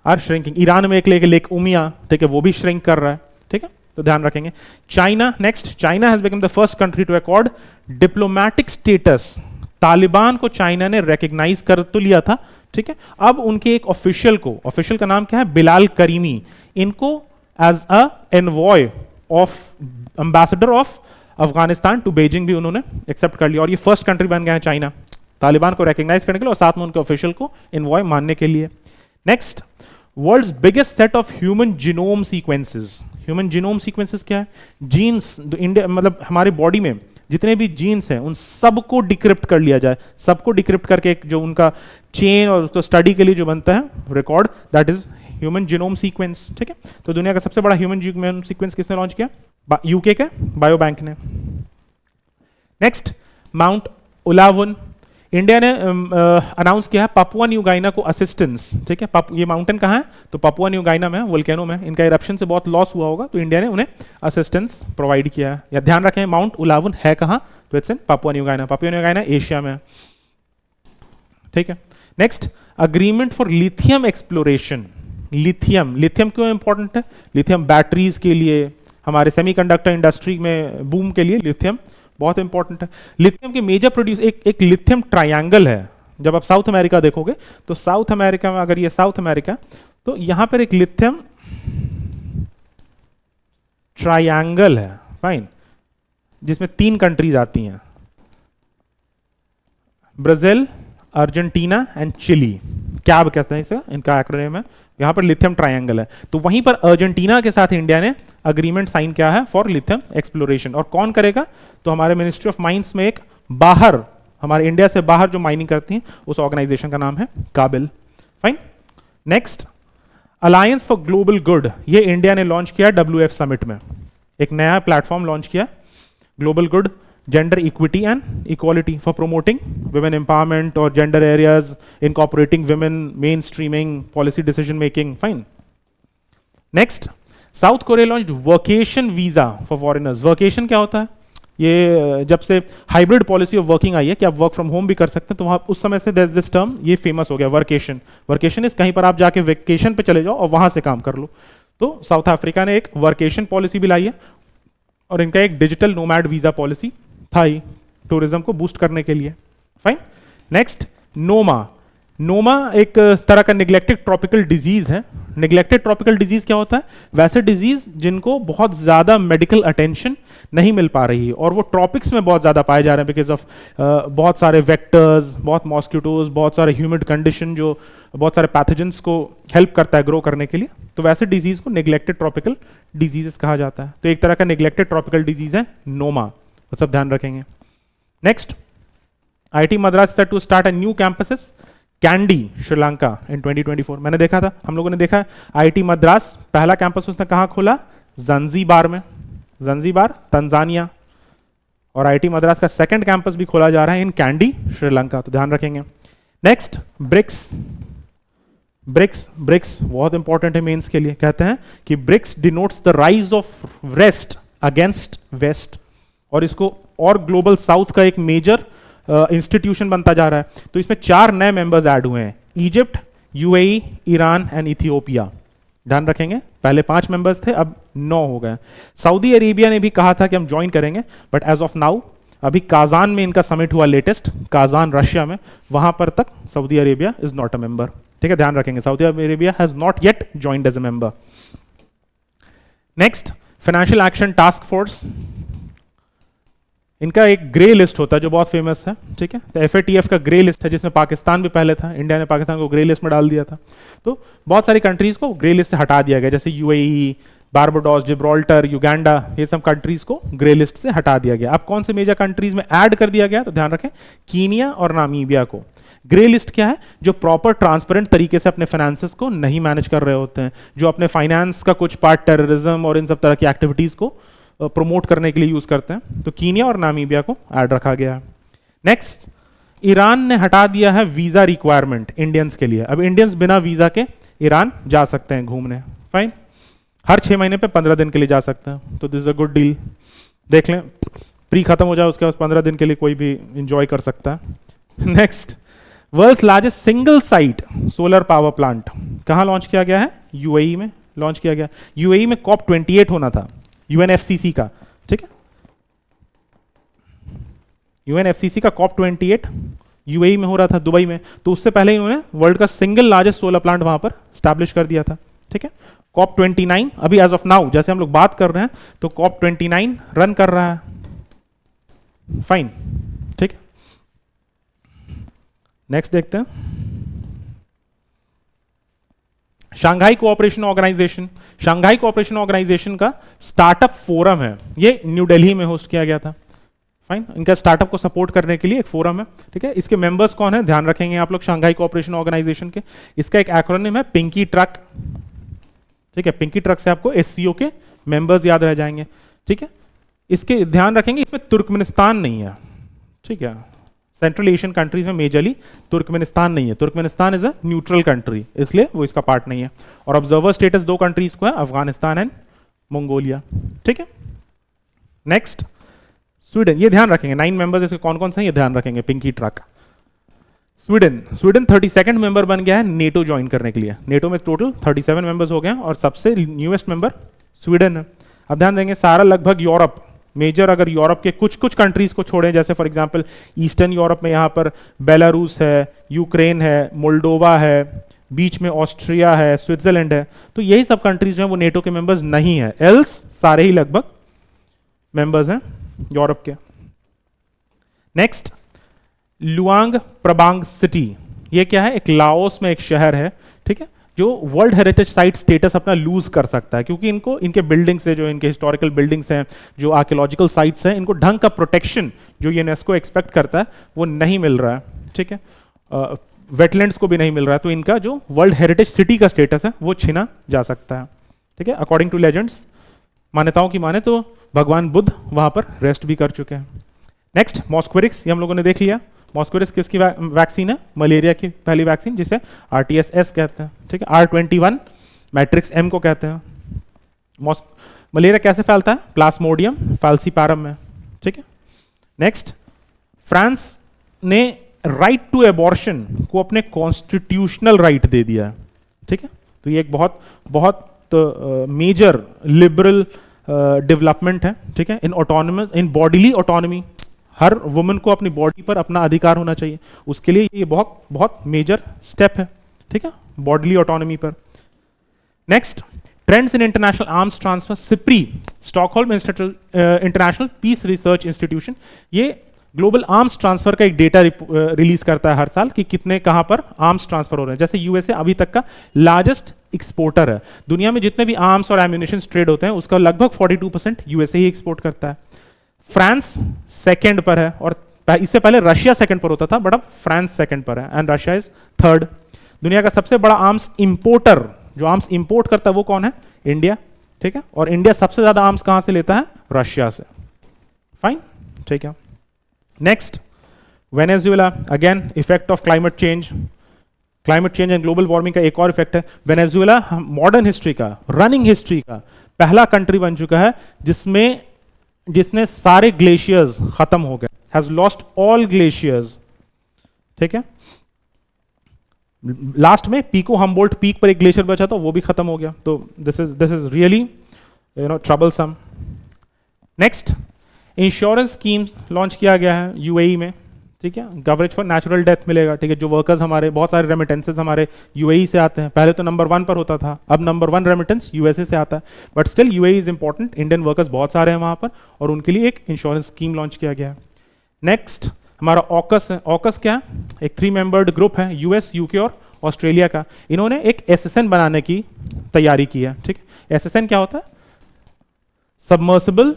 [SPEAKER 1] आर श्रिंकिंग। ईरान में एक लेक उमिया, ठीक है, वो भी श्रिंक कर रहा है, ठीक है, तो ध्यान रखेंगे। China, next, China has become the first country to accord diplomatic status. Taliban को चाइना ने रिकॉग्नाइज कर तो लिया था, ठीक है, अब उनके एक ऑफिशियल को, ऑफिशियल का नाम क्या है? बिलाल करीमी, इनको as a envoy of ambassador of Afghanistan to Beijing भी उन्होंने एक्सेप्ट कर लिया और ये फर्स्ट कंट्री बन गया है चाइना तालिबान को रिकॉग्नाइज करने के लिए और साथ में उनके ऑफिशियल को एनवॉय मानने के लिए। Next, world's biggest set of human genome sequences. Human genome sequences क्या है? जीन्स, इंडिया मतलब हमारे बॉडी में जितने भी जीन्स हैं उन सबको डिक्रिप्ट कर लिया जाए, सबको डिक्रिप्ट करके एक जो उनका चेन और उसको स्टडी के लिए जो बनता है record, that is human genome sequence, ठीक है। तो दुनिया का सबसे बड़ा ह्यूमन जीनोम सीक्वेंस किसने लॉन्च किया? यूके के बायोबैंक ने। नेक्स्ट, माउंट उलावन, इंडिया ने अनाउंस किया है पापुआ न्यू गाइना को असिस्टेंस, ठीक है। ये माउंटेन कहाँ है? तो पापुआ न्यू गाइना में, वोल्केनो में। इनका इरप्शन से बहुत लॉस हुआ होगा तो इंडिया ने उन्हें असिस्टेंस प्रोवाइड किया है। या ध्यान रखें, माउंट उलावन है कहाँ? तो it's in Papua New Guinea. Papua New Guinea Asia में, ठीक है। Next, agreement for lithium exploration. Lithium क्यों इंपॉर्टेंट है? लिथियम बैटरीज के लिए, हमारे सेमीकंडक्टर इंडस्ट्री में बूम के लिए लिथियम बहुत इंपॉर्टेंट है। लिथियम के मेजर प्रोड्यूस, एक लिथियम ट्रायंगल है। जब आप साउथ अमेरिका देखोगे तो साउथ अमेरिका में, अगर ये साउथ अमेरिका, तो यहां पर एक लिथियम ट्रायंगल है, फाइन, जिसमें 3 कंट्रीज आती हैं, ब्राजील, अर्जेंटीना एंड चिली, कैब कहते हैं इसे, इनका एक्रोनिम है। यहाँ पर लिथियम ट्रायंगल है, तो वहीं पर अर्जेंटीना के साथ इंडिया ने अग्रीमेंट साइन किया है फॉर लिथियम एक्सप्लोरेशन। और कौन करेगा, तो हमारे मिनिस्ट्री ऑफ माइंस में एक बाहर, हमारे इंडिया से बाहर जो माइनिंग करती हैं, उस ऑर्गेनाइजेशन का नाम है KABIL. Fine. Next, alliance for global good, ये इंडिया ने लॉन्च किया WF समिट में, एक नया प्लेटफॉर्म लॉन्च किया, global good, gender equity and equality for promoting women empowerment और gender areas, incorporating women, mainstreaming, policy decision making. Fine. Next, South Korea launched workation visa for foreigners. Workation क्या होता है, ये जब से hybrid policy of working आई है कि आप वर्क फ्रॉम होम भी कर सकते हैं, तो वहां उस समय से दिस टर्म ये फेमस हो गया, वर्केशन। वर्केशन इस कहीं पर आप जाके वेकेशन पे चले जाओ और वहां से काम कर लो। तो साउथ अफ्रीका ने एक वर्केशन पॉलिसी भी लाई है, और इनका एक डिजिटल नोमैड वीजा पॉलिसी था ही टूरिज्म को बूस्ट करने के लिए। फाइन। नेक्स्ट, नोमा। नोमा एक तरह का निग्लेक्टेड ट्रॉपिकल डिजीज है। निग्लेक्टेड ट्रॉपिकल डिजीज क्या होता है, वैसे डिजीज जिनको बहुत ज्यादा मेडिकल अटेंशन नहीं मिल पा रही है, और वो ट्रॉपिक्स में बहुत ज्यादा पाए जा रहे हैं बिकॉज ऑफ बहुत सारे वेक्टर्स, बहुत मॉस्किटोज, बहुत सारे ह्यूमिड कंडीशन जो बहुत सारे पैथोजेंस को हेल्प करता है ग्रो करने के लिए। तो वैसे डिजीज को निग्लेक्टेड ट्रॉपिकल डिजीजेस कहा जाता है। तो एक तरह का निग्लेक्टेड ट्रॉपिकल डिजीज है नोमा, तो सब ध्यान रखेंगे। Next, IIT Madras set to start a new campuses Kandy Sri इन 2024। मैंने देखा था, हम लोगों ने देखा IIT मद्रास पहला कैंपस उसने कहाँ खोला, जंजीबार में, जंजीबार तंजानिया। और IIT मद्रास का सेकंड कैंपस भी खोला जा रहा है इन कैंडी श्रीलंका, तो ध्यान रखेंगे। Next, BRICS. ब्रिक्स बहुत इंपॉर्टेंट है मेंस के लिए। कहते हैं कि BRICS denotes the rise of west against west, और इसको और ग्लोबल साउथ का एक मेजर इंस्टीट्यूशन बनता जा रहा है। तो इसमें 4 नए मेंबर्स ऐड हुए हैं, Egypt, UAE, Iran and Ethiopia. ध्यान रखेंगे, पहले 5 मेंबर्स थे, अब 9 हो गए। सऊदी अरेबिया ने भी कहा था कि हम ज्वाइन करेंगे, बट एज ऑफ नाउ अभी काजान में इनका समिट हुआ लेटेस्ट, काजान रशिया में, वहां पर तक Saudi Arabia is not a member. ठीक है, ध्यान रखेंगे, Saudi Arabia has not yet joined as a member. Next, financial action task force. इनका एक ग्रे लिस्ट होता है जो बहुत फेमस है। ठीक है, तो FATF का ग्रे लिस्ट है, जिसमें पाकिस्तान भी पहले था, इंडिया ने पाकिस्तान को ग्रे लिस्ट में डाल दिया था। तो बहुत सारी कंट्रीज को ग्रे लिस्ट से हटा दिया गया, जैसे UAE, बारबाडोस, जिब्राल्टर, युगांडा, ये सब कंट्रीज को ग्रे लिस्ट से हटा दिया गया। अब कौन से मेजर कंट्रीज में ऐड कर दिया गया, तो ध्यान रखें, कीनिया और नामीबिया को। ग्रे लिस्ट क्या है, जो प्रॉपर ट्रांसपेरेंट तरीके से अपने फाइनेंसेस को नहीं मैनेज कर रहे होते हैं, जो अपने फाइनेंस का कुछ पार्ट टेररिज्म और इन सब तरह की एक्टिविटीज को प्रमोट करने के लिए यूज करते हैं। तो कीनिया और नामीबिया को ऐड रखा गया है। नेक्स्ट, ईरान ने हटा दिया है वीजा रिक्वायरमेंट इंडियंस के लिए। अब इंडियंस बिना वीजा के ईरान जा सकते हैं घूमने। फाइन, हर 6 महीने पे 15 दिन के लिए जा सकते हैं, तो this is a good deal. देख लें, प्री खत्म हो जाए उसके बाद 15 दिन के लिए कोई भी इंजॉय कर सकता है। Next, world's largest single site solar power plant कहां लॉन्च किया गया है, UAE में लॉन्च किया गया। UAE में COP28 होना था, UNFCCC का। ठीक है, UNFCCC का COP28 UAE में हो रहा था, दुबई में। तो उससे पहले इन्होंने वर्ल्ड का सिंगल लार्जेस्ट सोलर प्लांट वहां पर स्टैब्लिश कर दिया था। ठीक है, COP29 अभी एज ऑफ नाउ जैसे हम लोग बात कर रहे हैं, तो COP29 रन कर रहा है। फाइन, ठीक है। नेक्स्ट देखते हैं, Shanghai cooperation organization. Shanghai cooperation organization का स्टार्टअप फोरम है, ये न्यू दिल्ली में होस्ट किया गया था। फाइन, इनका स्टार्टअप को सपोर्ट करने के लिए एक फोरम है। ठीक है, इसके मेंबर्स कौन है, ध्यान रखेंगे आप लोग, शंघाई कोऑपरेशन ऑर्गेनाइजेशन के। इसका एक एक्रोनिम है पिंकी ट्रक। ठीक है, पिंकी ट्रक से आपको SCO के मेंबर्स याद रह जाएंगे। ठीक है, इसके ध्यान रखेंगे, इसमें तुर्कमेनिस्तान नहीं है। ठीक है, सेंट्रल एशियन कंट्रीज में मेजरली तुर्कमेनिस्तान नहीं है। Turkmenistan is a neutral country, इसलिए वो इसका पार्ट नहीं है। और ऑब्जर्वर स्टेटस 2 कंट्रीज को है, अफगानिस्तान एंड मंगोलिया। ठीक है, नेक्स्ट, स्वीडन। ये ध्यान रखेंगे, 9 मेंबर्स इसके कौन कौन से हैं, ये ध्यान रखेंगे। Pinky truck, Sweden 32nd member बन गया है नेटो ज्वाइन करने के लिए। नेटो में टोटल 37 मेंबर्स हो गए हैं और सबसे न्यूएस्ट मेंबर स्वीडन है। अब ध्यान देंगे, सारा लगभग यूरोप मेजर, अगर यूरोप के कुछ कुछ कंट्रीज को छोड़ें, जैसे फॉर एग्जांपल ईस्टर्न यूरोप में यहाँ पर बेलारूस है, यूक्रेन है, मोल्डोवा है, बीच में ऑस्ट्रिया है, स्विट्जरलैंड है, तो यही सब कंट्रीज जो है वो नेटो के मेंबर्स नहीं है। एल्स सारे ही लगभग मेंबर्स हैं यूरोप के। Next, Luang Prabang city. ये क्या है, एक लाओस में एक शहर है, ठीक है, जो वर्ल्ड हेरिटेज साइट स्टेटस अपना लूज कर सकता है क्योंकि इनको इनके बिल्डिंग्स है, जो इनके हिस्टोरिकल बिल्डिंग्स हैं, जो आर्कियोलॉजिकल साइट्स हैं, इनको ढंग का प्रोटेक्शन जो यूनेस्को एक्सपेक्ट करता है वो नहीं मिल रहा है, ठीक है, वेटलैंड्स को भी नहीं मिल रहा है, तो इनका जो वर्ल्ड हेरिटेज सिटी का स्टेटस है वो छीना जा सकता है, ठीक है। अकॉर्डिंग टू लेजेंड्स, मान्यताओं की माने तो भगवान बुद्ध वहां पर रेस्ट भी कर चुके हैं। नेक्स्ट मॉस्क्वेरिक्स, ये हम लोगों ने देख लिया। मॉस्क्वेरिक्स किसकी वैक्सीन है, मलेरिया की पहली वैक्सीन जिसे RTS कहते हैं, ठीक है। R21 मैट्रिक्स M को कहते हैं। मलेरिया कैसे फैलता है, प्लाज्मोडियम फाल्सीपारम में, ठीक है। नेक्स्ट, फ्रांस ने राइट टू एबॉर्शन को अपने कॉन्स्टिट्यूशनल राइट दे दिया है, ठीक है। तो ये एक बहुत बहुत मेजर लिबरल डेवलपमेंट है, ठीक है। इन ऑटोनोमस, इन बॉडीली ऑटोनॉमी, हर वुमन को अपनी बॉडी पर अपना अधिकार होना चाहिए, उसके लिए ये बहुत बहुत मेजर स्टेप है, ठीक है, बॉडीली ऑटोनॉमी पर। Next, trends in international arms transfer, SIPRI, Stockholm international peace research institution, ये ग्लोबल आर्म्स ट्रांसफर का एक डेटा रिलीज करता है हर साल कि कितने कहां पर आर्म्स ट्रांसफर हो रहे हैं। जैसे यूएसए अभी तक का लार्जेस्ट एक्सपोर्टर है, दुनिया में जितने भी आर्म्स और एम्यूनिशन ट्रेड होते हैं उसका लगभग 42% यूएसए ही एक्सपोर्ट करता है। फ्रांस सेकंड पर है, और इससे पहले रशिया सेकंड पर होता था, बट अब फ्रांस सेकंड पर है, एंड रशिया इज थर्ड। दुनिया का सबसे बड़ा आर्म्स इंपोर्टर, जो आर्म्स इंपोर्ट करता है वो कौन है, इंडिया, ठीक है। और इंडिया सबसे ज्यादा आर्म्स कहां से लेता है, रशिया से, फाइन, ठीक है। Next, Venezuela, again effect of climate change and global warming का एक और इफेक्ट है। वेनेजुएला मॉडर्न हिस्ट्री का, रनिंग हिस्ट्री का पहला कंट्री बन चुका है जिसने सारे ग्लेशियर्स खत्म हो गए, हैज लॉस्ट ऑल ग्लेशियर्स, ठीक है। लास्ट में पीको हम्बोल्ट पीक पर एक ग्लेशियर बचा था, वो भी खत्म हो गया, तो this is really troublesome. Next, insurance scheme launch किया गया है यूएई में, ठीक है, कवरेज फॉर नेचुरल डेथ मिलेगा, ठीक है। जो वर्कर्स हमारे, बहुत सारे रेमिटेंसेस हमारे यूएई से आते हैं, पहले तो नंबर 1 पर होता था, अब नंबर 1 रेमिटेंस यूएसए से आता है, but still UAE is important, Indian workers बहुत सारे हैं वहां पर, और उनके लिए एक इंश्योरेंस स्कीम लॉन्च किया गया है। नेक्स्ट हमारा ऑकस है। ऑकस क्या है, एक 3 मेंबर्ड ग्रुप है, यूएस, यूके और ऑस्ट्रेलिया का। इन्होंने एक एसएसएन बनाने की तैयारी की है, ठीक है। एसएसएन क्या होता है, submersible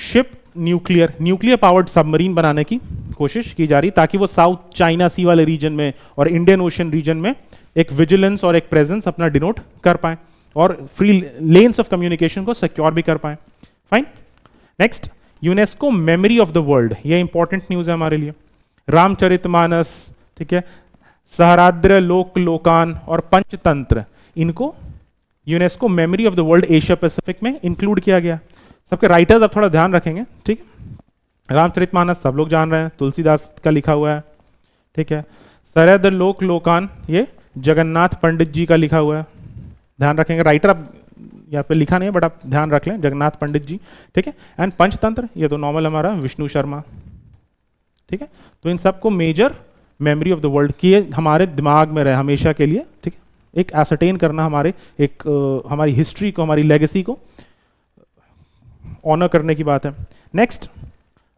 [SPEAKER 1] ship nuclear powered submarine बनाने की कोशिश की जा रही, ताकि वो साउथ चाइना सी वाले रीजन में और इंडियन ओशन रीजन में एक विजिलेंस और एक प्रेजेंस अपना डिनोट कर पाए, और फ्री लेन्स ऑफ कम्युनिकेशन को सिक्योर भी कर पाए, fine. Next, UNESCO memory of the world, ये इंपॉर्टेंट न्यूज है हमारे लिए। रामचरितमानस, ठीक है, सहराद्र, लोकान और पंचतंत्र, इनको UNESCO memory of the world Asia Pacific में इंक्लूड किया गया। सबके राइटर्स अब थोड़ा ध्यान रखेंगे, ठीक है। रामचरितमानस सब लोग जान रहे हैं, तुलसीदास का लिखा हुआ है, ठीक है। सहराद्र, लोकान, ये जगन्नाथ पंडित जी का लिखा हुआ है, ध्यान रखेंगे। राइटर अब यहाँ पे लिखा नहीं है, बट आप ध्यान रख लें, जगन्नाथ पंडित जी, ठीक है। एंड पंचतंत्र, ये तो नॉर्मल हमारा विष्णु शर्मा, ठीक है। तो इन सबको major memory of the world की हमारे दिमाग में रहे हमेशा के लिए, ठीक है। एक एसरटेन करना हमारी हिस्ट्री को, हमारी लेगेसी को ऑनर करने की बात है। Next,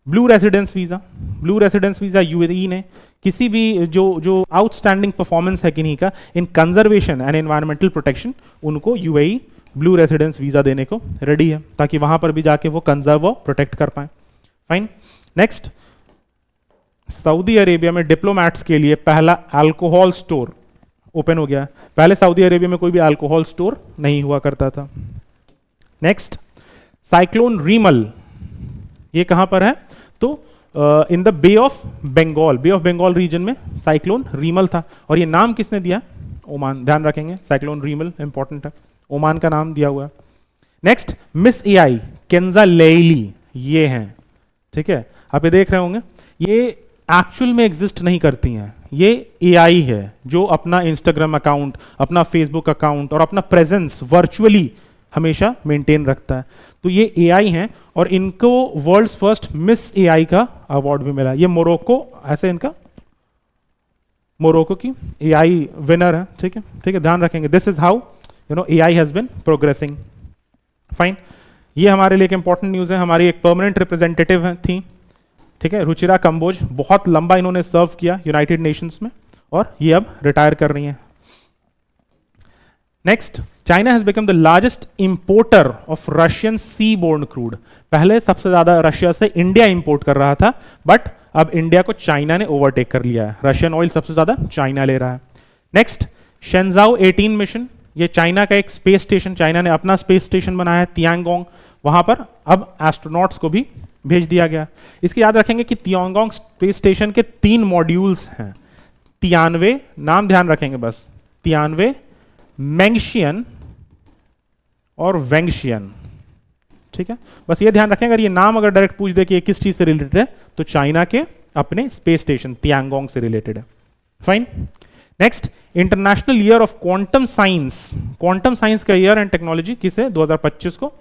[SPEAKER 1] blue residence visa UAE ने किसी भी जो आउटस्टैंडिंग परफॉर्मेंस है किन्हीं का इन कंजर्वेशन एंड एनवायरमेंटल प्रोटेक्शन, उनको यूएई ब्लू रेसिडेंस वीजा देने को रेडी है, ताकि वहां पर भी जाके वो कंजर्व और प्रोटेक्ट कर पाए, फाइन। नेक्स्ट, सऊदी अरेबिया में डिप्लोमैट्स के लिए पहला अल्कोहल स्टोर ओपन हो गया। पहले सऊदी अरेबिया में कोई भी अल्कोहल स्टोर नहीं हुआ करता था। नेक्स्ट, साइक्लोन रीमल, ये कहां पर है, तो in the Bay of Bengal region में साइक्लोन रीमल था, और ये नाम किसने दिया, ओमान, ध्यान रखेंगे, साइक्लोन रीमल इंपॉर्टेंट है, ओमान का नाम दिया हुआ है। Next, Miss AI Kenza Layli, ये हैं, ठीक है। आप ये देख रहे होंगे, ये एक्चुअल में एग्जिस्ट नहीं करती हैं, ये एआई है जो अपना इंस्टाग्राम अकाउंट, अपना फेसबुक अकाउंट और अपना प्रेजेंस वर्चुअली हमेशा मेंटेन रखता है। तो ये एआई हैं, और इनको वर्ल्ड्स फर्स्ट मिस एआई का अवार्ड भी मिला। ये मोरक्को, ऐसे इनका मोरक्को की एआई विनर है, ठीक है, ध्यान रखेंगे। This is how AI has been progressing, fine. ये हमारे लिए एक इंपॉर्टेंट न्यूज है। हमारी एक परमानेंट रिप्रेजेंटेटिव थी, ठीक है, रुचिरा कंबोज, बहुत लंबा इन्होंने सर्व किया यूनाइटेड नेशंस में, और ये अब रिटायर कर रही हैं। Next, China has become the largest importer of Russian sea borne crude. पहले सबसे ज्यादा रशिया से इंडिया इंपोर्ट कर रहा था, बट अब इंडिया को चाइना ने ओवरटेक कर लिया है। रशियन ऑयल सबसे ज्यादा चाइना ले रहा है। नेक्स्ट, शेंजाओ 18 मिशन, ये चाइना का एक स्पेस स्टेशन, चाइना ने अपना स्पेस स्टेशन बनाया है तियांगोंग, वहां पर अब एस्ट्रोनॉट्स को भी भेज दिया गया। इसके याद रखेंगे कि तियांगोंग स्पेस स्टेशन के 3 मॉड्यूल्स हैं। तियानवे, नाम ध्यान रखेंगे बस, तियानवे, मैंगशियन और वेंगशियन, ठीक है, बस ये ध्यान रखें। अगर ये नाम अगर डायरेक्ट पूछ दे कि ये किस चीज से रिलेटेड है, तो चाइना के अपने स्पेस स्टेशन तियांगोंग से रिलेटेड है। Fine. Next, international year of quantum science, quantum science का ईयर एंड टेक्नोलॉजी किसे 2025 को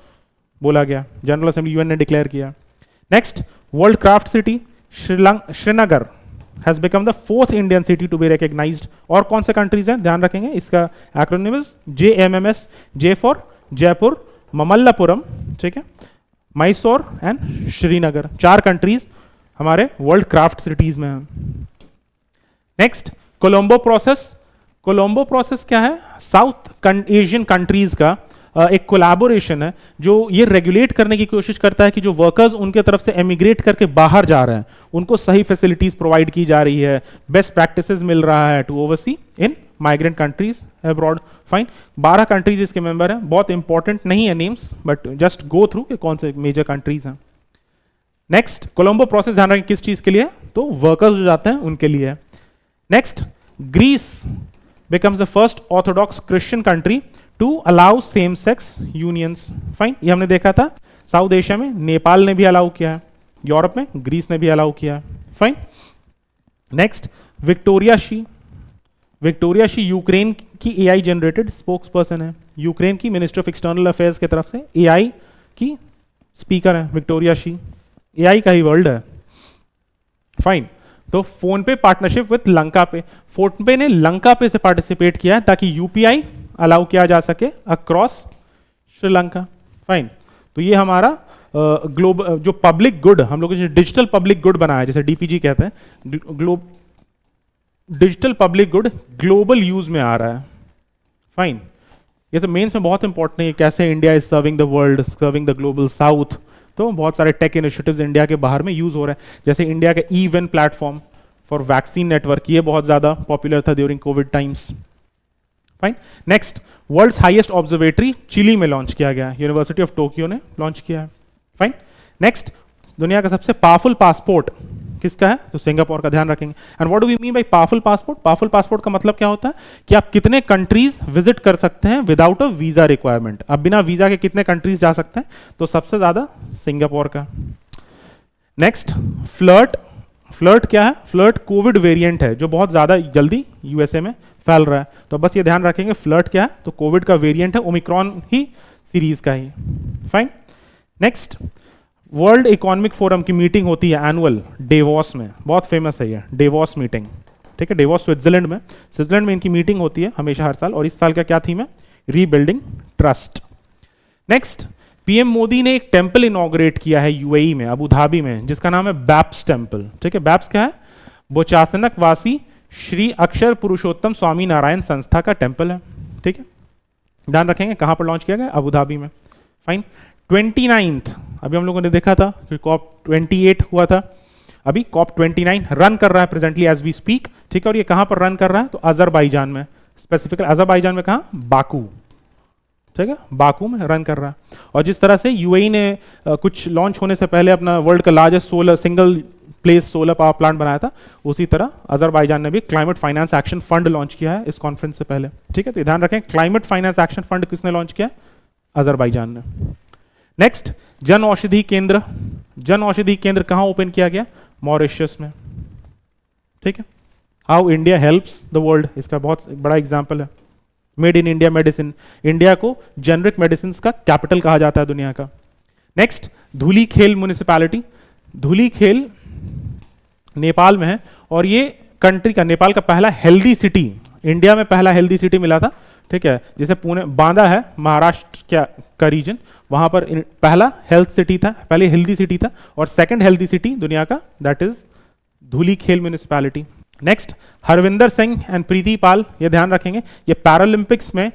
[SPEAKER 1] बोला गया, जनरल असेंबली यूएन ने डिक्लेयर किया। नेक्स्ट, world craft city Srinagar has become the 4th Indian city to be recognised. और कौन से कंट्रीज हैं ध्यान रखेंगे, इसका acronym JMMS, J for Jaipur, Mamallapuram, ठीक है, मैसूर एंड श्रीनगर, 4 कंट्रीज हमारे वर्ल्ड क्राफ्ट सिटीज में हैं। Next, Colombo process. Colombo process क्या है, साउथ एशियन कंट्रीज का एक कोलैबोरेशन है जो ये रेगुलेट करने की कोशिश करता है कि जो वर्कर्स उनके तरफ से एमिग्रेट करके बाहर जा रहे हैं उनको सही फैसिलिटीज प्रोवाइड की जा रही है, बेस्ट प्रैक्टिसेस मिल रहा है to oversee in migrant countries abroad. Fine, 12 countries इसके मेंबर हैं, बहुत इंपॉर्टेंट नहीं है names, but just go through कि कौन से मेजर कंट्रीज हैं। नेक्स्ट, कोलंबो प्रोसेस ध्यान रखें किस चीज के लिए, तो वर्कर्स जो जाते हैं उनके लिए है। Next, Greece becomes the first orthodox Christian country to allow same sex unions. Fine, ये हमने देखा था साउथ एशिया में नेपाल ने भी अलाउ किया है, यूरोप में ग्रीस ने भी अलाउ किया है। Fine. Next, Victoria she. Victoria she Ukraine की AI जनरेटेड स्पोक्स पर्सन है, यूक्रेन की मिनिस्टर ऑफ एक्सटर्नल अफेयर्स की तरफ से AI की स्पीकर है विक्टोरिया शी, AI का ही वर्ल्ड है। फाइन, तो फोन पे पार्टनरशिप विद लंका पे, फोन पे ने लंका पे से पार्टिसिपेट किया है ताकि UPI अलाउ किया जा सके अक्रॉस श्रीलंका। फाइन, तो ये हमारा ग्लोबल जो पब्लिक गुड हम लोग डिजिटल पब्लिक गुड बनाया है, जैसे DPG कहते हैं, digital public good global use में आ रहा है। फाइन, ये तो मेंस में बहुत इंपॉर्टेंट है, कैसे India is serving the world, serving the global south. तो बहुत सारे टेक इनिशिएटिव्स इंडिया के बाहर में यूज हो रहे हैं, जैसे इंडिया का E-WIN platform for vaccine network, ये बहुत ज्यादा पॉपुलर था during COVID times. Fine. Next, world's highest observatory Chile में लॉन्च किया गया, यूनिवर्सिटी ऑफ टोक्यो ने लॉन्च किया है। फाइन। नेक्स्ट, दुनिया का सबसे पावरफुल पासपोर्ट किसका है, तो सिंगापुर का, ध्यान रखेंगे। And what do we mean by powerful passport, powerful passport का मतलब क्या होता है कि आप कितने कंट्रीज विजिट कर सकते हैं विदाउट अ वीजा रिक्वायरमेंट, आप बिना वीजा के कितने कंट्रीज जा सकते हैं, तो सबसे ज्यादा सिंगापुर का। Next, flirt. फ्लर्ट क्या है, फ्लर्ट कोविड वेरिएंट है जो बहुत ज्यादा जल्दी USA में फैल रहा है, तो बस ये ध्यान रखेंगे फ्लर्ट क्या है, तो कोविड का वेरिएंट है, ओमिक्रॉन ही सीरीज का ही। Fine. Next, World Economic Forum की मीटिंग होती है एनुअल डेवोस में, बहुत फेमस है ये डेवोस मीटिंग, ठीक है, डेवोस स्विट्जरलैंड में, स्विट्जरलैंड में इनकी मीटिंग होती है हमेशा हर साल, और इस साल का क्या थीम है, rebuilding trust. Next, PM Modi ने एक टेंपल इनॉग्रेट किया है UAE में, अबू धाबी में, जिसका नाम है बैप्स टेंपल, ठीक है। बैप्स क्या है, बोचासनक वासी श्री अक्षर पुरुषोत्तम स्वामी नारायण संस्था का टेंपल है, ठीक है, ध्यान रखेंगे कहां पर लॉन्च किया गया, अबू धाबी में। फाइन। 29th, अभी हम लोगों ने देखा था कि COP28 हुआ था, अभी COP29 रन कर रहा है प्रेजेंटली एज वी स्पीक, ठीक है, और ये कहां पर रन कर रहा है, तो अजरबैजान में, स्पेसिफिकली अजरबैजान में कहां, बाकू, ठीक है, बाकू में रन कर रहा है। और जिस तरह से UAE ने कुछ लॉन्च होने से पहले अपना वर्ल्ड का largest solar single place solar power plant बनाया था, उसी तरह अजरबैजान ने भी climate finance action fund launch किया है इस कॉन्फ्रेंस से पहले, ठीक है, तो ध्यान रखें क्लाइमेट फाइनेंस एक्शन फंड किसने लॉन्च किया, अजरबैजान ने। नेक्स्ट, जन औषधि केंद्र। जन औषधि केंद्र कहां ओपन किया गया, मॉरिशस में, ठीक है। How India helps the world, इसका बहुत बड़ा एग्जांपल है। Made in India medicine, India को जेनरिक मेडिसिन का कैपिटल कहा जाता है दुनिया का। Next, Dhulikhel municipality. धुलीखेल नेपाल में है, और ये कंट्री का, नेपाल का पहला हेल्दी सिटी, इंडिया में पहला हेल्दी सिटी मिला था, ठीक है, जैसे पुणे बांदा है महाराष्ट्र का रीजन, वहां पर पहला हेल्थ सिटी था, पहले हेल्दी सिटी था, और सेकंड हेल्दी सिटी दुनिया का that is Dhulikhel municipality. Next, Harvinder Singh and Preeti Pal, ये ध्यान रखेंगे, ये पैरालंपिक्स में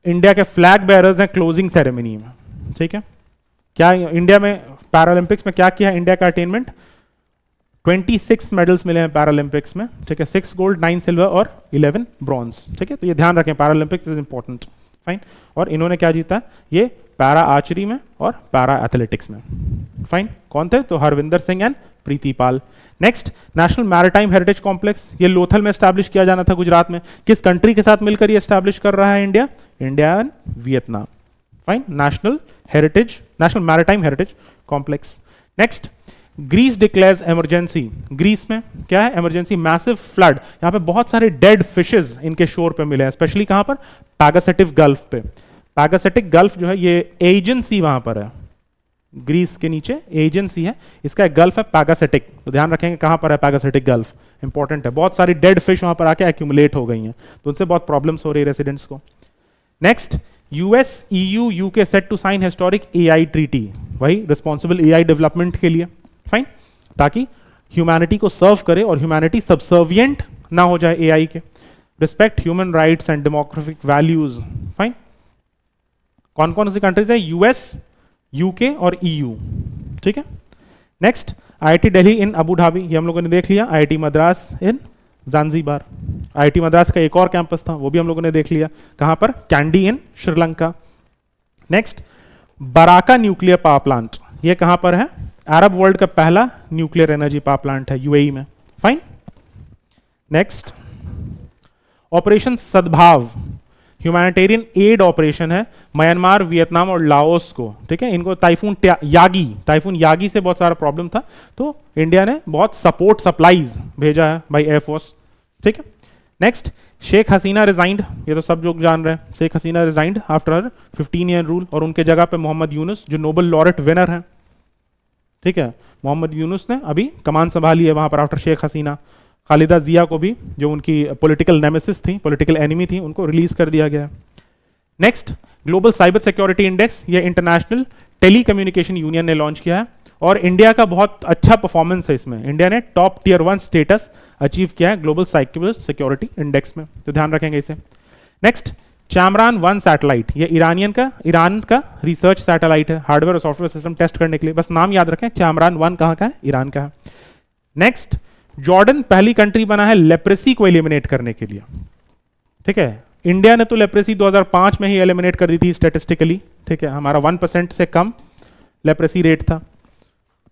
[SPEAKER 1] इंडिया के फ्लैग बेयरर्स हैं क्लोजिंग सेरेमनी में। ठीक है, क्या इंडिया में पैरालंपिक्स में क्या किया इंडिया का अटेनमेंट? 26 मेडल्स मिले हैं पैरालंपिक्स में। ठीक है, 6 गोल्ड, 9 सिल्वर और 11 ब्रॉन्ज। ठीक है, तो ये ध्यान रखें, पैरालंपिक्स इज इंपॉर्टेंट। फाइन, और इन्होंने क्या जीता? ये पैरा आर्चरी में और पैरा एथलेटिक्स में। फाइन, कौन थे? तो Harvinder Singh and Preeti Pal. Next, national maritime heritage complex, ये लोथल में स्टैब्लिश किया जाना था गुजरात में। किस कंट्री के साथ मिलकर ये स्टैब्लिश कर रहा है India? India and Vietnam. Fine, national maritime heritage complex. Next, Greece declares emergency. Greece में क्या है? Emergency, massive flood. यहां पे बहुत सारे डेड फिशेस इनके शोर पे मिले हैं, स्पेशली कहां पर? पैगासेटिव गल्फ पे। पैगासेटिक गल्फ जो है ये एजियन सी वहां पर है, ग्रीस के नीचे एजियन सी है, इसका एक गल्फ है पैगासेटिक। तो ध्यान रखेंगे कहां पर है पैगासेटिक गल्फ, इंपॉर्टेंट है। बहुत सारी डेड फिश वहां पर आके एक्यूमुलेट हो गई हैं, तो उनसे बहुत प्रॉब्लम्स हो रही है रेसिडेंट्स को। Next, US, EU, UK set to sign historic AI treaty, वही रिस्पॉन्सिबल एआई डेवलपमेंट के लिए। फाइन, ताकि ह्यूमैनिटी को सर्व करे और ह्यूमैनिटी सबसर्विएंट ना हो जाए एआई के। Respect human rights and democratic values. Fine, कौन कौन सी कंट्रीज है? यूएस, यूके और ईयू। ठीक है, नेक्स्ट, आईआईटी दिल्ली इन अबू धाबी, ये हम लोगों ने देख लिया। आईआईटी मद्रास इन ज़ांज़ीबार। आईआईटी मद्रास का एक और कैंपस था, वो भी हम लोगों ने देख लिया। कहां पर? कैंडी इन Sri Lanka. Next, Baraka nuclear power plant, ये कहां पर है? अरब वर्ल्ड का पहला न्यूक्लियर एनर्जी पावर प्लांट है, यूएई में। फाइन, नेक्स्ट, ऑपरेशन सद्भाव, ह्यूमैनिटेरियन एड ऑपरेशन है म्यांमार, वियतनाम और लाओस को। ठीक है, इनको टाइफून यागी से बहुत सारा प्रॉब्लम था, तो इंडिया ने बहुत सपोर्ट सप्लाईज भेजा है बाई एयरफोर्स। ठीक है, नेक्स्ट, शेख हसीना रिजाइंड, ये तो सब लोग जान रहे हैं। Sheikh Hasina resigned after 15 year rule, और उनके जगह पे मोहम्मद यूनुस जो नोबेल लॉरेट विनर हैं। ठीक है, मोहम्मद यूनुस ने अभी कमान संभाली है वहां पर आफ्टर शेख हसीना। खालिदा जिया को भी, जो उनकी पॉलिटिकल नेमेसिस थी, पॉलिटिकल एनिमी थी, उनको रिलीज कर दिया गया। Next, global cyber security index, ये इंटरनेशनल टेली कम्युनिकेशन यूनियन ने लॉन्च किया है, और इंडिया का बहुत अच्छा परफॉर्मेंस है इसमें। इंडिया ने टॉप टियर 1 स्टेटस अचीव किया है ग्लोबल साइबर सिक्योरिटी इंडेक्स में, तो ध्यान रखेंगे इसे। नेक्स्ट, चामरान 1 सैटेलाइट, ये ईरान का रिसर्च सैटेलाइट है, हार्डवेयर और सॉफ्टवेयर सिस्टम टेस्ट करने के लिए। बस नाम याद रखें, चामरान 1 कहां का है? ईरान का है। नेक्स्ट, जॉर्डन पहली कंट्री बना है लेप्रेसी को एलिमिनेट करने के लिए। ठीक है, इंडिया ने तो लेप्रेसी 2005 में ही एलिमिनेट कर दी थी स्टैटिस्टिकली। ठीक है, हमारा 1% से कम लेप्रेसी रेट था।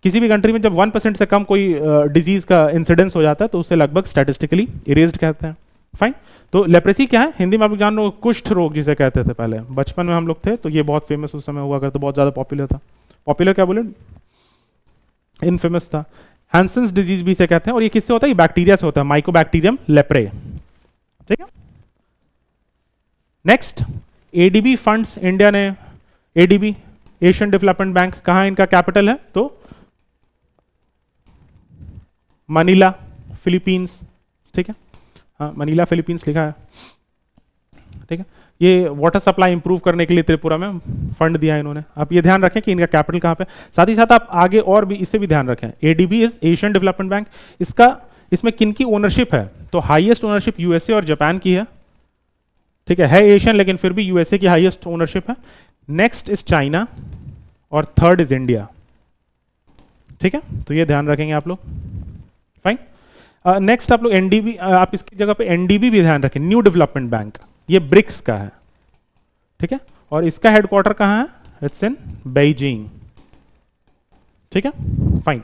[SPEAKER 1] किसी भी कंट्री में जब 1% से कम कोई डिजीज का इंसिडेंस हो जाता है तो उसे लगभग स्टैटिस्टिकली इरेज्ड कहते हैं। फाइन, तो लेप्रेसी क्या है? हिंदी में आप लोग जान लो, कुष्ठ रोग जिसे कहते थे पहले, बचपन में हम लोग थे तो ये बहुत फेमस उस समय हुआ करता, बहुत ज्यादा पॉपुलर था। पॉपुलर क्या बोले? इनफेमस था। हैंसेंस डिजीज भी इसे कहते हैं, और ये किससे होता है? ये बैक्टीरिया से होता है, माइकोबैक्टीरियम लेप्रे। ठीक है, नेक्स्ट, एडीबी फंड्स, इंडिया ने एडीबी, एशियन डेवलपमेंट बैंक, कहां इनका कैपिटल है? तो मनीला, फिलीपींस। ठीक है, हाँ, मनीला फिलीपींस लिखा है। ठीक है, ये वाटर सप्लाई इंप्रूव करने के लिए त्रिपुरा में फंड दिया है इन्होंने। आप ये ध्यान रखें कि इनका कैपिटल कहां पे। साथ ही साथ आप आगे और भी इससे भी ध्यान रखें, ADB is Asian development bank. इसमें किन की ओनरशिप है? तो हाईएस्ट ओनरशिप यूएसए और जापान की है। ठीक है एशियन, लेकिन फिर भी यूएसए की हाईएस्ट ओनरशिप है। नेक्स्ट इज चाइना, और थर्ड इज इंडिया। ठीक है, तो ये ध्यान रखेंगे आप लोग। फाइन, नेक्स्ट आप लोग एनडीबी, आप इसकी जगह पे एनडीबी भी ध्यान रखें, न्यू डेवलपमेंट बैंक, ये ब्रिक्स का है। ठीक है, और इसका हेडक्वार्टर कहां है? It's in Beijing. ठीक है, fine.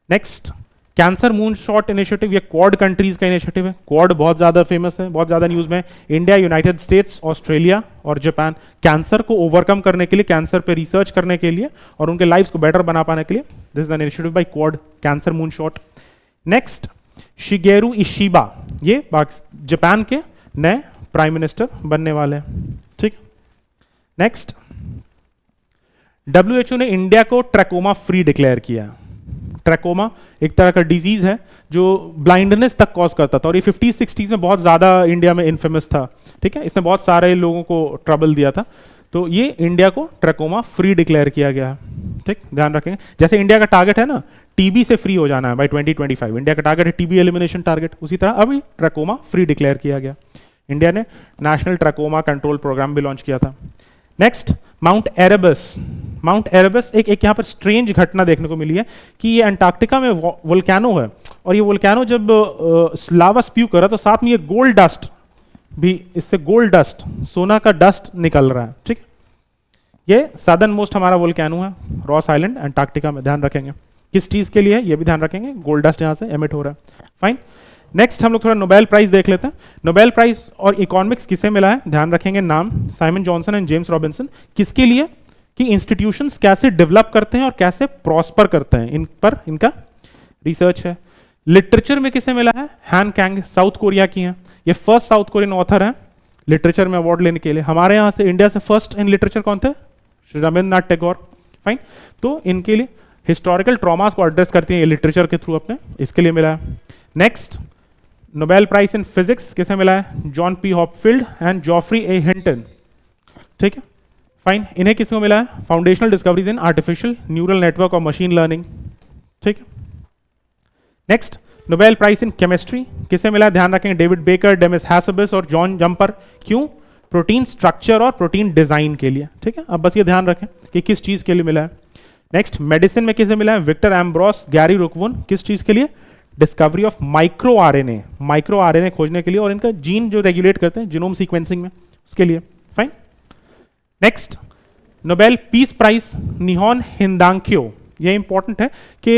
[SPEAKER 1] Next, cancer moon shot initiative, ये क्वाड कंट्रीज का इनिशिएटिव है। क्वाड बहुत ज्यादा फेमस है, बहुत ज्यादा न्यूज में। इंडिया, यूनाइटेड स्टेट्स, ऑस्ट्रेलिया और जापान कैंसर को ओवरकम करने के लिए, कैंसर पे रिसर्च करने के लिए और उनके लाइफ्स को बेटर बना पाने के लिए, this is an initiative by quad, cancer moon shot. Next, Shigeru Ishiba, ये जापान के नए प्राइम मिनिस्टर बनने वाले हैं। ठीक, नेक्स्ट, डब्ल्यूएचओ ने इंडिया को ट्रैकोमा फ्री डिक्लेयर किया। ट्रैकोमा एक तरह का डिजीज है जो ब्लाइंडनेस तक कॉज करता था, और ये 50-60s में बहुत ज्यादा इंडिया में इनफेमस था। ठीक है, इसने बहुत सारे लोगों को ट्रबल दिया था, तो ये इंडिया को ट्रैकोमा फ्री डिक्लेयर किया गया है। ठीक, ध्यान रखेंगे। जैसे इंडिया का टारगेट है ना टीबी से फ्री हो जाना है बाय 2025। इंडिया का टारगेट है टीबी एलिमिनेशन टारगेट। उसी तरह अभी ट्रैकोमा फ्री डिक्लेयर किया गया। इंडिया ने नेशनल ट्रैकोमा कंट्रोल प्रोग्राम भी लॉन्च किया था। Next, mount Erebus. Mount Erebus एक यहाँ पर स्ट्रेंज घटना देखने को मिली है कि ये अंटार्कटिका में वोल्केनो है, और ये वोल्केनो जब लावा स्प्यू कर रहा तो साथ में ये गोल्ड डस्ट भी, इससे गोल्ड डस्ट, सोना का डस्ट निकल रहा है। ठीक है, ये सदर्न मोस्ट हमारा वोल्केनो है, रॉस आइलैंड अंटार्कटिका में। ध्यान रखेंगे किस चीज के लिए, ये भी ध्यान रखेंगे, गोल्ड डस्ट यहां से एमिट हो रहा है। फाइन। नेक्स्ट हम लोग थोड़ा नोबेल प्राइज देख लेते हैं। नोबेल प्राइज और इकोनॉमिक्स किसे मिला है, ध्यान रखेंगे नाम, Simon Johnson and James Robinson. किसके लिए, कि इंस्टीट्यूशंस कैसे डेवलप करते हैं और कैसे प्रॉस्पर करते हैं, इन पर इनका रिसर्च है। लिटरेचर में किसे मिला है, हैन कैंग, साउथ कोरिया की हैं। ये फर्स्ट साउथ कोरियन ऑथर हैं लिटरेचर में अवार्ड लेने के लिए। हमारे यहाँ से इंडिया से फर्स्ट इन लिटरेचर कौन थे, श्री रविंद्रनाथ टैगोर। फाइन। तो इनके लिए हिस्टोरिकल ट्रॉमास को एड्रेस करती हैं ये लिटरेचर के थ्रू अपने, इसके लिए मिला है। Next, Nobel prize in physics किसे मिला है, John P Hopfield and Geoffrey A Hinton. ठीक है, फाइन। इन्हें किसको मिला है, foundational discoveries in artificial neural network और मशीन लर्निंग। ठीक है। Next, Nobel prize in chemistry किसे मिला है, ध्यान रखेंगे, डेविड बेकर, डेमिस हैसेबिस और जॉन जंपर। क्यों, प्रोटीन स्ट्रक्चर और प्रोटीन डिजाइन के लिए। ठीक है, अब बस ये ध्यान रखें कि किस चीज के लिए मिला है। नेक्स्ट, मेडिसिन में किसे मिला है, विक्टर एम्ब्रोस, गैरी रुकवुन। किस चीज के लिए, discovery of micro RNA, micro RNA खोजने के लिए और इनका जीन जो रेगुलेट करते हैं जीनोम सीक्वेंसिंग में, उसके लिए। Fine. Next, Nobel peace prize Nihon Hidankyo. ये इंपॉर्टेंट है कि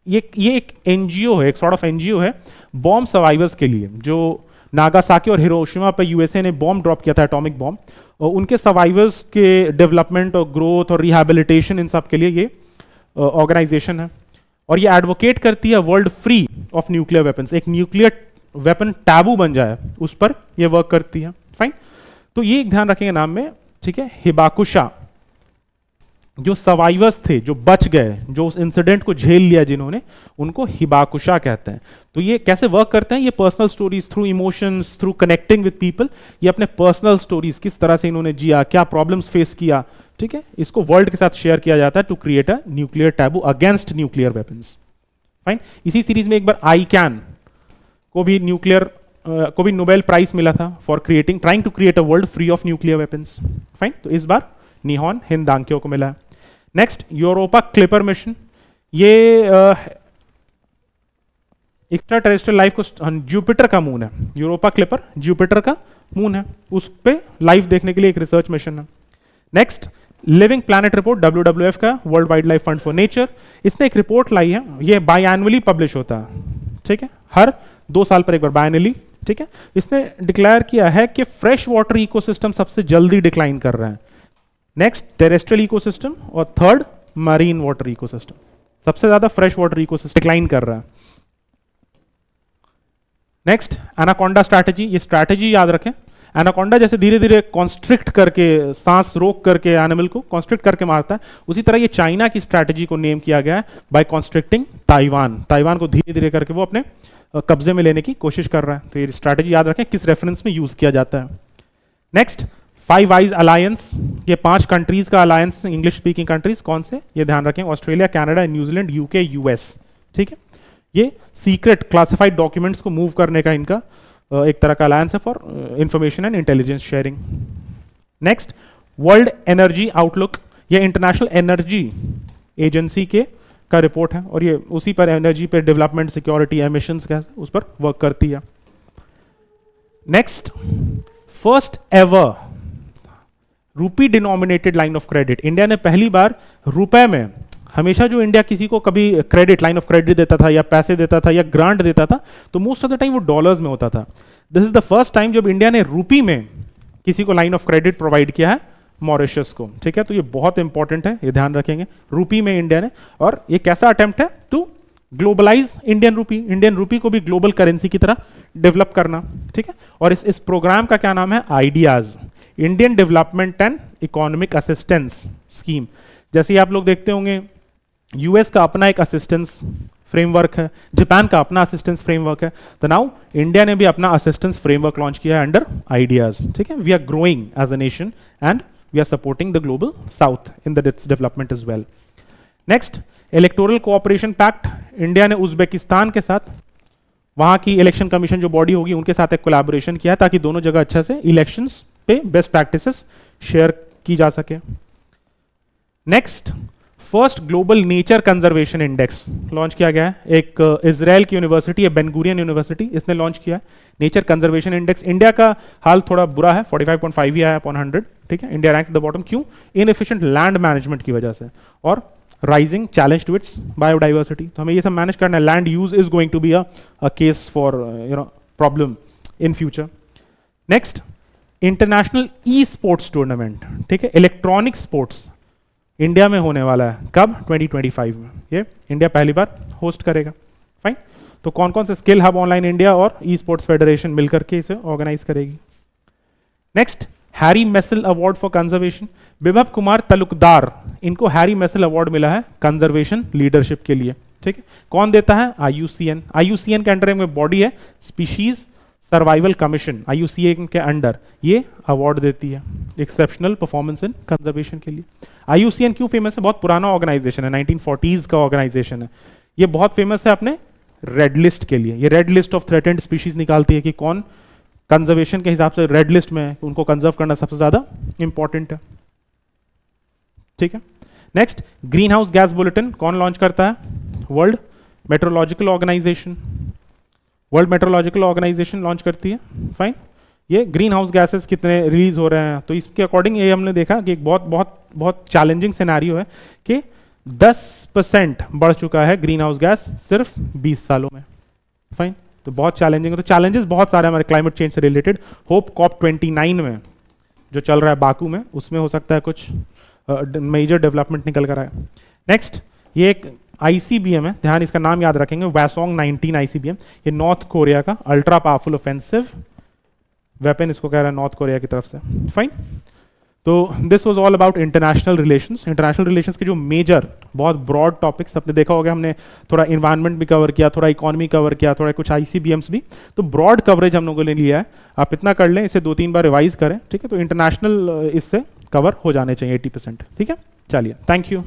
[SPEAKER 1] ये एक एनजीओ है, एक सॉर्ट ऑफ एनजीओ है बॉम्ब सर्वाइवर्स के लिए, जो नागासाकी और हिरोशिमा पे यूएसए ने बॉम्ब ड्रॉप किया था, एटॉमिक बॉम्ब, और उनके सर्वाइवर्स के डेवलपमेंट और ग्रोथ और रिहैबिलिटेशन, इन सब के लिए ये ऑर्गेनाइजेशन है। और ये एडवोकेट करती है world free of nuclear weapons, एक न्यूक्लियर वेपन टैबू बन जाए उस पर ये वर्क करती है। फाइन। तो ये एक ध्यान रखेंगे नाम में। ठीक है, हिबाकुशा, जो सर्वाइवर्स थे, जो बच गए, जो उस इंसिडेंट को झेल लिया जिन्होंने, उनको हिबाकुशा कहते हैं। तो ये कैसे वर्क करते हैं, ये personal stories through emotions, through connecting with people, ये अपने पर्सनल स्टोरीज, किस तरह से इन्होंने जिया, क्या प्रॉब्लम्स फेस किया, ठीक है, इसको वर्ल्ड के साथ शेयर किया जाता है to create a nuclear taboo against nuclear weapons. Fine. इसी सीरीज में एक बार आईकैन को भी को भी नोबेल प्राइज मिला था for trying to create a world free of nuclear weapons. Fine. तो इस बार निहॉन हिंदांक्यो को मिला है। नेक्स्ट, यूरोपा क्लिपर मिशन, ये एक्स्ट्रा टेरेस्ट्रियल लाइफ को, जुपिटर का मून है यूरोपा क्लिपर, जुपिटर का मून है, उस पे लाइफ देखने के लिए एक रिसर्च मिशन है। Next, living planet report, WWF का, world wildlife fund for nature, इसने एक रिपोर्ट लाई है, ये बाई एनुअली पब्लिश होता है। ठीक है, हर 2 साल पर एक बार, बायनली। ठीक है, इसने डिक्लेयर किया है कि फ्रेश वाटर इकोसिस्टम सबसे जल्दी डिक्लाइन कर रहे हैं। नेक्स्ट, टेरेस्ट्रियल इकोसिस्टम, और थर्ड मरीन वाटर इकोसिस्टम। सबसे ज्यादा फ्रेश वाटर इकोसिस्टम डिक्लाइन कर रहा है। नेक्स्ट, एनाकोंडा स्ट्रैटेजी, ये स्ट्रैटेजी याद रखें, एनाकोंडा जैसे धीरे धीरे कॉन्स्ट्रिक्ट करके, सांस रोक करके एनिमल को कॉन्स्ट्रिक्ट करके मारता है, उसी तरह ये चाइना की स्ट्रैटेजी को नेम किया गया है बाय कॉन्स्ट्रिक्टिंग ताइवान। ताइवान को धीरे धीरे करके वो अपने कब्जे में लेने की कोशिश कर रहा है। तो ये स्ट्रैटेजी याद रखें किस रेफरेंस में यूज किया जाता है। नेक्स्ट, 5 आइज अलायंस, ये 5 कंट्रीज का अलायंस, इंग्लिश स्पीकिंग कंट्रीज, कौन से, ये ध्यान रखें, Australia, Canada, New Zealand, UK, US. ठीक है, ये सीक्रेट क्लासिफाइड डॉक्यूमेंट्स को मूव करने का इनका एक तरह का अलायंस है for information and intelligence sharing. Next, world energy outlook, ये इंटरनेशनल एनर्जी एजेंसी के का रिपोर्ट है, और ये उसी पर एनर्जी पे डेवलपमेंट, सिक्योरिटी, एमिशंस का उस पर वर्क करती है। नेक्स्ट, फर्स्ट एवर रूपी denominated line of credit, India ने पहली बार रुपए में, हमेशा जो इंडिया किसी को कभी क्रेडिट, लाइन ऑफ क्रेडिट देता था या पैसे देता था या ग्रांट देता था, तो मोस्ट ऑफ द टाइम वो डॉलर्स में होता था। This is the first time जब इंडिया ने रूपी में किसी को लाइन ऑफ क्रेडिट प्रोवाइड किया है, मॉरिशस को। ठीक है, तो ये बहुत इंपॉर्टेंट है, ये ध्यान रखेंगे, रूपी में इंडिया ने। और ये कैसा अटेम्प्ट है टू ग्लोबलाइज इंडियन रूपी को भी ग्लोबल करेंसी की तरह डेवलप करना। ठीक है, और इस प्रोग्राम का क्या नाम है, ideas, Indian development and economic assistance scheme. जैसे आप लोग देखते होंगे, यूएस का अपना एक असिस्टेंस फ्रेमवर्क है, जापान का अपना असिस्टेंस फ्रेमवर्क है, तो नाउ इंडिया ने भी अपना असिस्टेंस फ्रेमवर्क लॉन्च किया है अंडर आइडियाज। ठीक है, we are growing as a nation and we are supporting the global south in the its development as well. Next, electoral cooperation pact, India ने Uzbekistan के साथ, वहां की इलेक्शन कमीशन जो बॉडी होगी उनके साथ एक कोलैबोरेशन किया है ताकि दोनों जगह अच्छा से इलेक्शंस पे बेस्ट प्रैक्टिसेस शेयर की जा सके। Next, first global nature conservation index launch किया गया है। एक इजराइल की यूनिवर्सिटी है, बेन गुरियन यूनिवर्सिटी, इसने लॉन्च किया है नेचर कंजर्वेशन इंडेक्स। इंडिया का हाल थोड़ा बुरा है, 45.5 ही आया अपॉन 100, ठीक है। इंडिया रैंक्स द बॉटम, क्यों? इनएफिशिएंट लैंड मैनेजमेंट की वजह से और rising challenge to its biodiversity. तो हमें ये सब मैनेज करना है। Land use is going to be a case for problem in future. Next, international esports tournament, ठीक है, इलेक्ट्रॉनिक स्पोर्ट्स इंडिया में होने वाला है। कब? 2025 में ये इंडिया पहली बार होस्ट करेगा। फाइन। तो कौन कौन से स्किल हब ऑनलाइन इंडिया और ई स्पोर्ट्स फेडरेशन मिलकर के इसे ऑर्गेनाइज करेगी। Next, Harry Messel award for conservation, Vibhav Kumar तलुकदार, इनको हैरी मेसल अवार्ड मिला है कंजर्वेशन लीडरशिप के लिए, ठीक है। कौन देता है? आईयूसीएन। आईयूसीएन के अंडर में बॉडी है स्पीशीज सर्वाइवल कमीशन, आईयूसीएन के अंडर ये अवार्ड देती है एक्सेप्शनल परफॉर्मेंस इन कंजर्वेशन के लिए। आईयूसीएन क्यों फेमस है? बहुत पुराना ऑर्गेनाइजेशन है, 1940s का ऑर्गेनाइजेशन है। ये बहुत फेमस है अपने रेड लिस्ट के लिए। ये red list of threatened species निकालती है कि कौन कंजर्वेशन के हिसाब से रेड लिस्ट में है, उनको कंजर्व करना सबसे ज्यादा इंपॉर्टेंट है, ठीक है। Next, greenhouse gas bulletin कौन लॉन्च करता है? World meteorological organisation. World meteorological organisation launch करती है। फाइन। ये ग्रीन हाउस गैसेस कितने रिलीज हो रहे हैं, तो इसके अकॉर्डिंग ये हमने देखा कि एक बहुत बहुत बहुत चैलेंजिंग सिनेरियो है कि 10% बढ़ चुका है ग्रीन हाउस गैस सिर्फ 20 सालों में। फाइन। तो बहुत चैलेंजिंग है। तो चैलेंजेस बहुत सारे हमारे क्लाइमेट चेंज से रिलेटेड। होप कॉप 29 में जो चल रहा है बाकू में, उसमें हो सकता है कुछ मेजर डेवलपमेंट निकल कर आए। नेक्स्ट, ये एक आईसीबीएम है, ध्यान इसका नाम याद रखेंगे, वैसोंग 19 आईसीबीएम। ये नॉर्थ कोरिया का अल्ट्रा पावरफुल ऑफेंसिव वेपन इसको कह रहा है नॉर्थ कोरिया की तरफ से। फाइन। तो this was all about international relations. International relations के जो मेजर बहुत ब्रॉड टॉपिक्स अपने देखा होगा, हमने थोड़ा इन्वायरमेंट भी कवर किया, थोड़ा इकोनॉमी कवर किया, थोड़ा कुछ आईसीबीएम्स भी। तो ब्रॉड कवरेज हम लोगों ने लिया है। आप इतना कर लें, इसे 2-3 बार रिवाइज करें, ठीक है। तो इंटरनेशनल इससे कवर हो जाने चाहिए 80%, ठीक है। चलिए, थैंक यू।